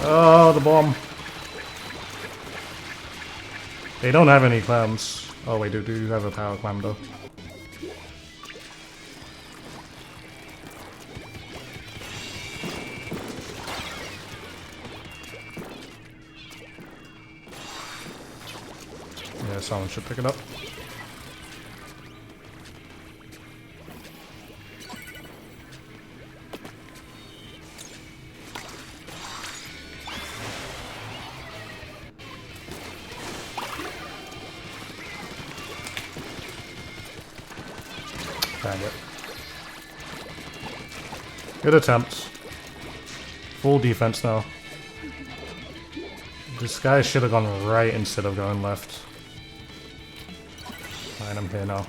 Oh, the bomb. They don't have any clams. Oh wait, they do have a power clam though. Yeah, someone should pick it up. Dang it. Good attempt. Full defense now. This guy should have gone right instead of going left. Fine, I'm here now.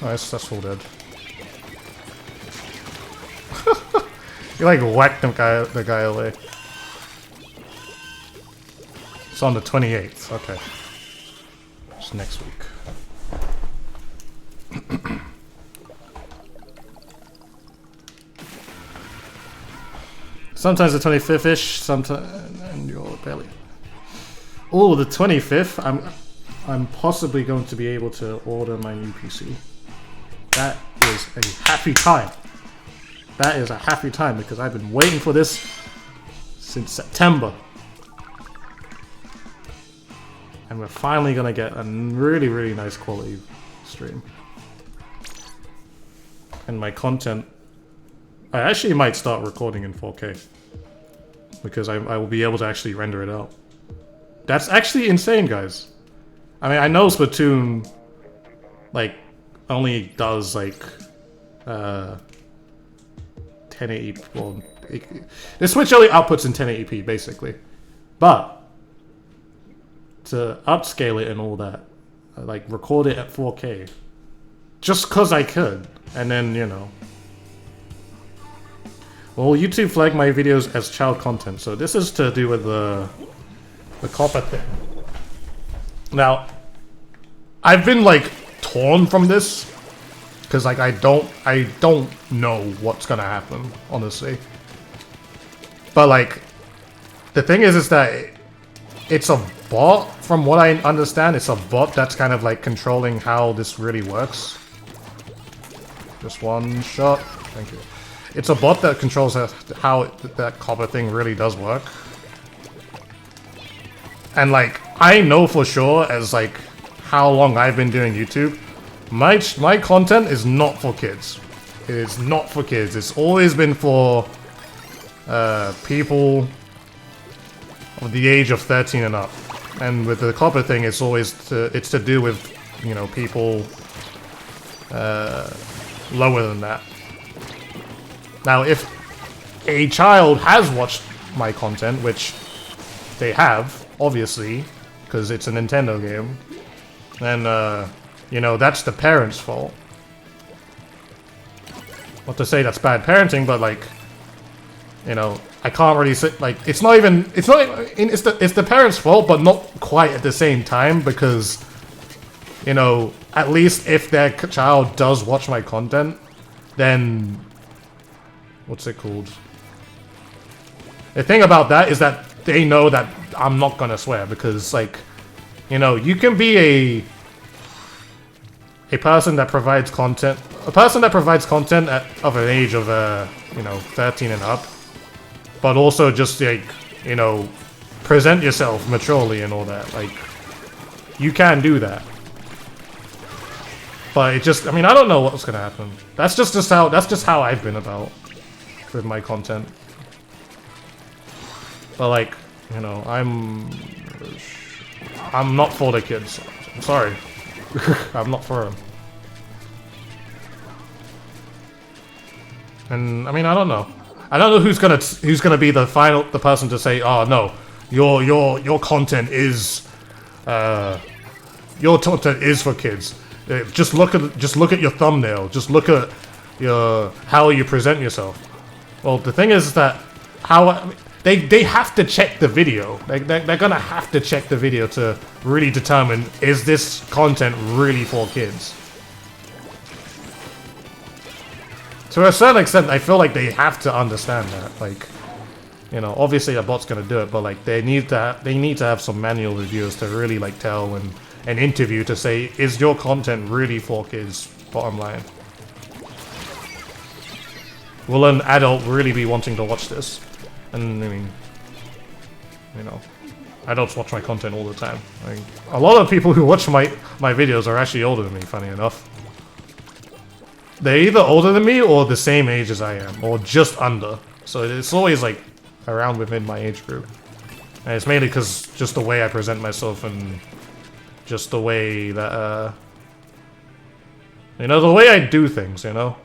Nice, that's all dead. You like whacked the guy away. It's on the 28th, okay. It's next week. Sometimes the 25th-ish, sometimes, and you're barely. Oh, the 25th, I'm possibly going to be able to order my new PC. That is a happy time. That is a happy time because I've been waiting for this since September. And we're finally gonna get a really, really nice quality stream. And my content, I actually might start recording in 4K. Because I will be able to actually render it out. That's actually insane, guys. I mean, I know Splatoon, like, only does, like, 1080p, well, the Switch only outputs in 1080p, basically. But, to upscale it and all that, like, record it at 4K, just because I could, and then, you know. Well, YouTube flagged my videos as child content, so this is to do with the copper thing. Now, I've been, like, torn from this, because, like, I don't know what's gonna happen, honestly. But, like, the thing is that it's a bot, from what I understand, it's a bot that's kind of, like, controlling how this really works. Just one shot, thank you. It's a bot that controls how that copper thing really does work. And, like, I know for sure, as, like, how long I've been doing YouTube, my content is not for kids. It is not for kids. It's always been for people of the age of 13 and up. And with the copper thing, it's always it's to do with, you know, people lower than that. Now, if a child has watched my content, which they have, obviously, because it's a Nintendo game, then, you know, that's the parents' fault. Not to say that's bad parenting, but, like, you know, I can't really say, like, it's the parents' fault, but not quite at the same time, because, you know, at least if their child does watch my content, then, what's it called? The thing about that is that they know that I'm not gonna swear, because, like, you know, you can be a person that provides content, of an age of, you know, 13 and up, but also just, like, you know, present yourself maturely and all that. Like, you can do that. But it just, I mean, I don't know what's gonna happen. That's just how I've been about with my content. But, like, you know, I'm not for the kids. I'm sorry. I'm not for them. And I mean, I don't know. I don't know who's gonna be the person to say, "Oh no, your content is for kids." Just look at your thumbnail. Just look at how you present yourself. Well, the thing is that they have to check the video. They're gonna have to check the video to really determine, is this content really for kids? To a certain extent, I feel like they have to understand that. Like, you know, obviously a bot's gonna do it, but, like, they need to have some manual reviewers to really, like, tell and interview to say, is your content really for kids? Bottom line. Will an adult really be wanting to watch this? And I mean, you know, adults watch my content all the time. I mean, a lot of people who watch my videos are actually older than me, funny enough. They're either older than me or the same age as I am, or just under. So it's always like around within my age group. And it's mainly because just the way I present myself and just the way that, you know, the way I do things, you know?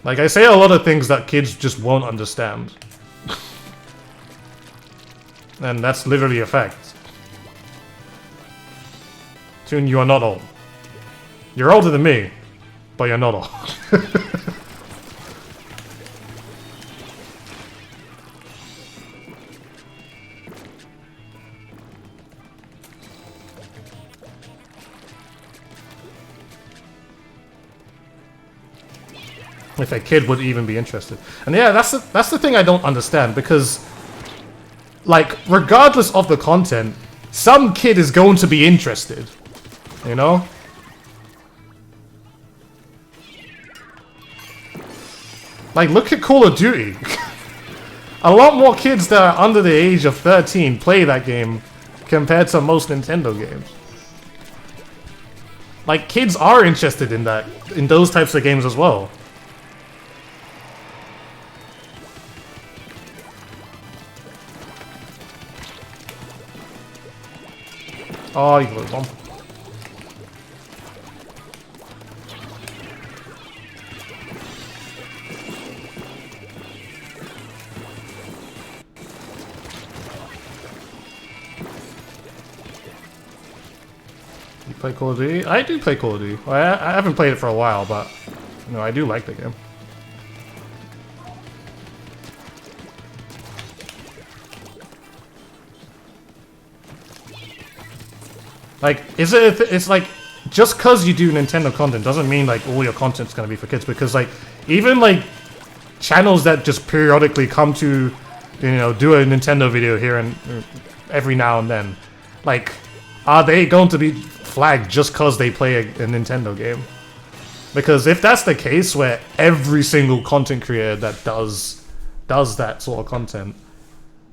Like, I say a lot of things that kids just won't understand. And that's literally a fact. Toon, you are not old. You're older than me, but you're not old. If a kid would even be interested. And yeah, that's the thing I don't understand, because like, regardless of the content, some kid is going to be interested. You know? Like, look at Call of Duty. A lot more kids that are under the age of 13 play that game compared to most Nintendo games. Like, kids are interested in that, in those types of games as well. Oh, you got one. You play Call of Duty? I do play Call of Duty. Well, I haven't played it for a while, but you know, I do like the game. Like, it's like, just cause you do Nintendo content doesn't mean like all your content's gonna be for kids, because like, even like channels that just periodically come to, you know, do a Nintendo video here and every now and then, like, are they going to be flagged just cause they play a Nintendo game? Because if that's the case, where every single content creator that does that sort of content,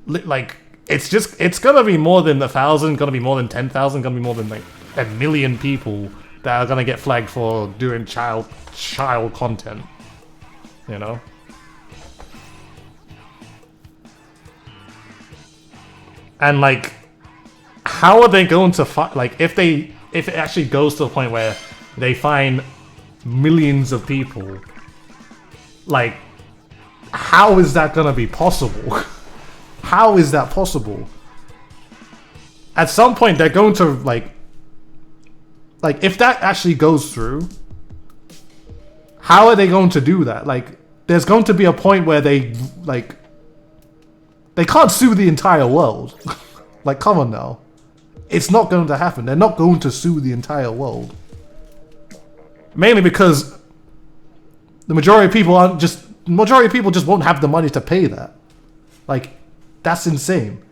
like, it's gonna be more than 1,000, gonna be more than 10,000, gonna be more than like 1 million people that are gonna get flagged for doing child content, you know? And like, how are they going to find, like, if it actually goes to a point where they find millions of people, like, how is that gonna be possible? How is that possible? At some point, they're going to, like, if that actually goes through, how are they going to do that? Like, there's going to be a point where they can't sue the entire world. Like, come on now. It's not going to happen. They're not going to sue the entire world. Mainly because the majority of people just won't have the money to pay that. Like, that's insane.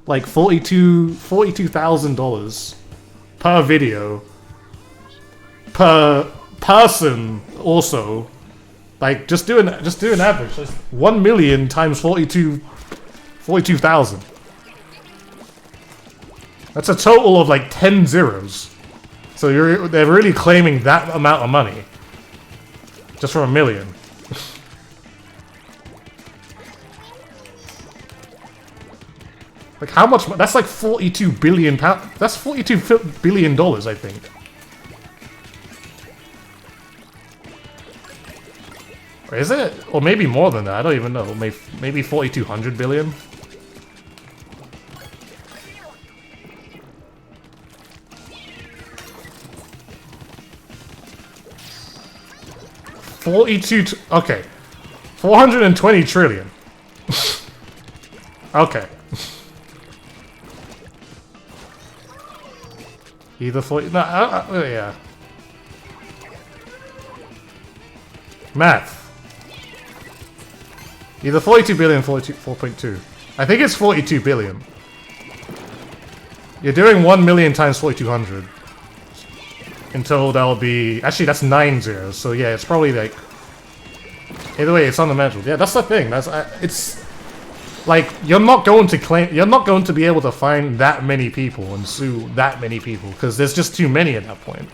Like $42,000 per video, per person. Also, like, just do an average. That's 1 million times 42,000. That's a total of like 10 zeros. So they're really claiming that amount of money just for 1 million. Like, how much? That's like 42 billion pounds. That's $42 billion, I think. Or is it? Or maybe more than that. I don't even know. Maybe 4,200 billion. Okay. 420 trillion. Okay. Either 40... No, yeah. Math. Either 42 billion or 4.2. I think it's 42 billion. You're doing 1 million times 4,200. Until that'll be... Actually, that's 9 zeros. So yeah, it's probably like... Either way, it's unimaginable. Yeah, that's the thing. It's... Like, you're not going to be able to find that many people and sue that many people, because there's just too many at that point.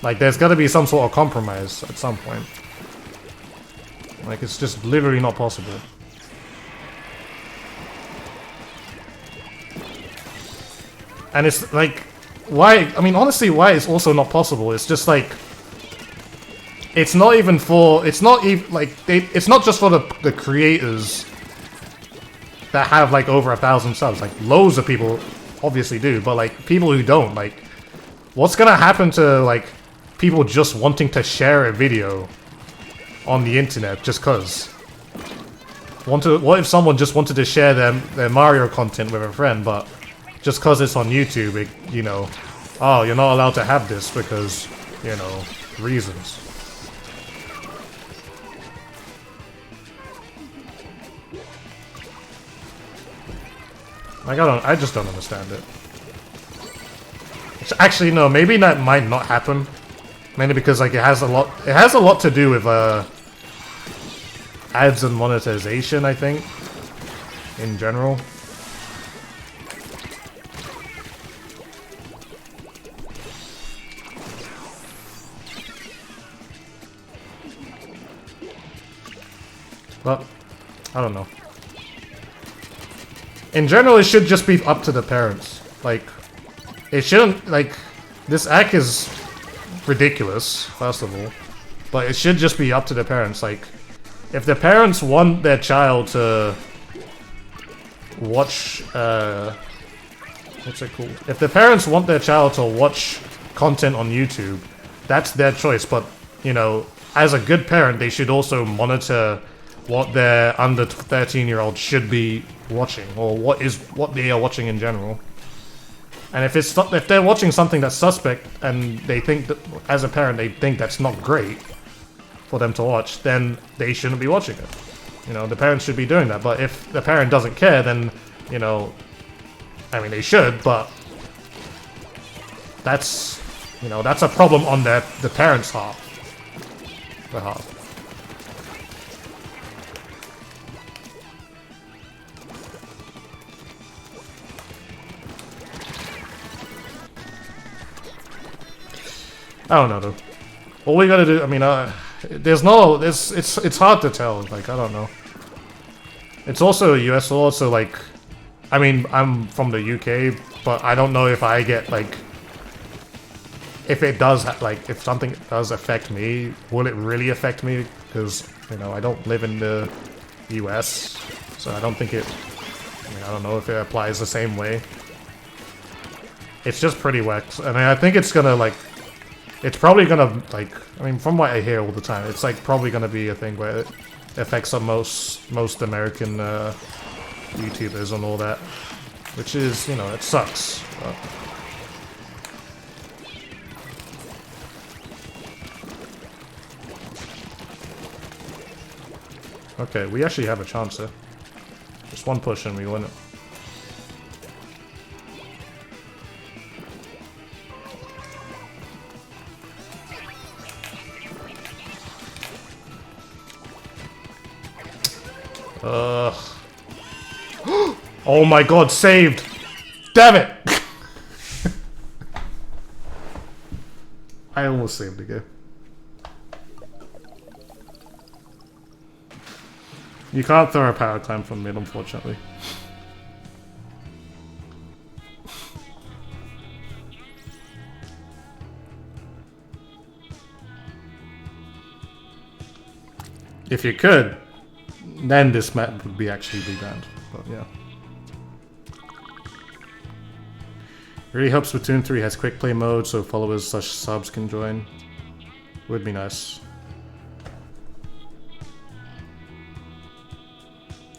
Like, there's got to be some sort of compromise at some point. Like, it's just literally not possible. And it's like, why? I mean, honestly, why it's also not possible? It's just like, it's not even for. It's not even like it's not just for the creators that have like over 1,000 subs. Like, loads of people obviously do, but like people who don't. Like, what's gonna happen to like people just wanting to share a video on the internet just cause? What if someone just wanted to share their Mario content with a friend, but just cause it's on YouTube, it, you know, oh, you're not allowed to have this because, you know, reasons. Like, I just don't understand it. Actually, no, maybe that might not happen. Mainly because, like, it has a lot to do with, ads and monetization, I think, in general. But, I don't know. In general, it should just be up to the parents. Like, it shouldn't, like, this act is ridiculous, first of all. But it should just be up to the parents. Like, if the parents want their child to watch, what's it called? If the parents want their child to watch content on YouTube, that's their choice. But, you know, as a good parent, they should also monitor what their under 13-year-old should be watching, or what they are watching in general. And if they're watching something that's suspect, and they think that, as a parent, they think that's not great for them to watch, then they shouldn't be watching it. You know, the parents should be doing that. But if the parent doesn't care, then, you know, I mean, they should, but that's, you know, that's a problem on the parents' behalf. I don't know, though. All we gotta do, I mean, it's hard to tell, like, I don't know. It's also a US law, so, like, I mean, I'm from the UK, but I don't know if I get, like, if it does, like, if something does affect me, will it really affect me? Because, you know, I don't live in the US, so I don't think I mean, I don't know if it applies the same way. It's just pretty whack. I mean, I think it's gonna, like, it's probably gonna, like, I mean, from what I hear all the time, it's, like, probably gonna be a thing where it affects on most American YouTubers and all that. Which is, you know, it sucks. But okay, we actually have a chance here. Just one push and we win it. Oh my god, saved! Damn it! I almost saved the game. You can't throw a power climb from mid, unfortunately. If you could, then this map would actually be banned. But yeah. Really hopes Splatoon 3 has quick play mode so followers/subs can join. Would be nice.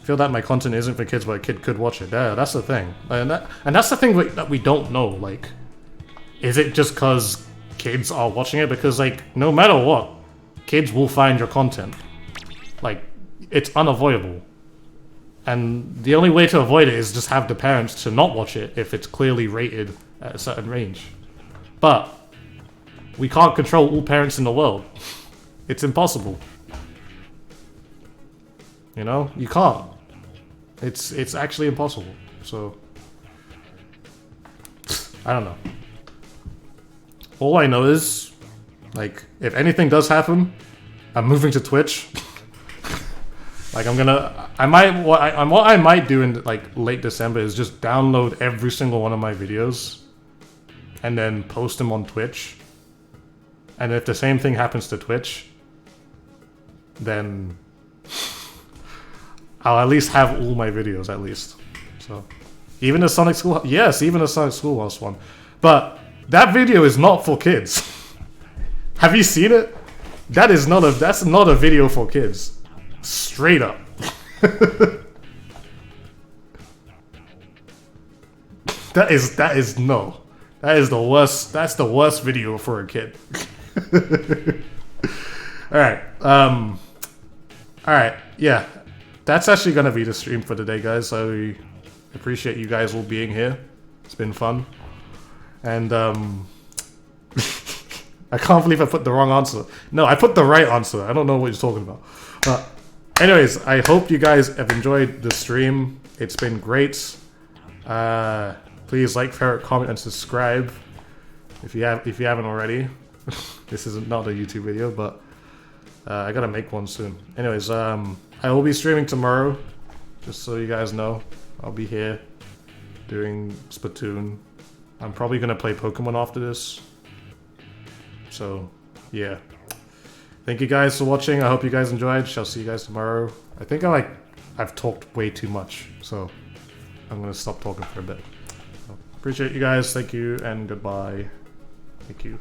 Feel that my content isn't for kids, but a kid could watch it. Yeah, that's the thing. And that's the thing that we don't know. Like, is it just because kids are watching it? Because, like, no matter what, kids will find your content. Like, it's unavoidable. And the only way to avoid it is just have the parents to not watch it if it's clearly rated at a certain range. But we can't control all parents in the world. It's impossible. You know? You can't. It's actually impossible. So I don't know. All I know is, like, if anything does happen, I'm moving to Twitch. Like what I might do in like late December is just download every single one of my videos and then post them on Twitch. And if the same thing happens to Twitch, then I'll at least have all my videos at least. So even the Sonic School, yes, even the Sonic Schoolhouse one. But that video is not for kids. Have you seen it? That's not a video for kids. Straight up. That is the worst. That's the worst video for a kid. Alright. Alright, yeah. That's actually gonna be the stream for today, guys. So appreciate you guys all being here. It's been fun. And I can't believe I put the wrong answer. No, I put the right answer. I don't know what you're talking about. But anyways, I hope you guys have enjoyed the stream. It's been great. Please like, favorite, comment, and subscribe if you haven't already. This is not a YouTube video, but I gotta make one soon. Anyways, I will be streaming tomorrow, just so you guys know. I'll be here doing Splatoon. I'm probably gonna play Pokemon after this. So, yeah. Thank you guys for watching. I hope you guys enjoyed. Shall see you guys tomorrow. I think I've talked way too much, so I'm gonna stop talking for a bit. So, appreciate you guys. Thank you and goodbye. Thank you.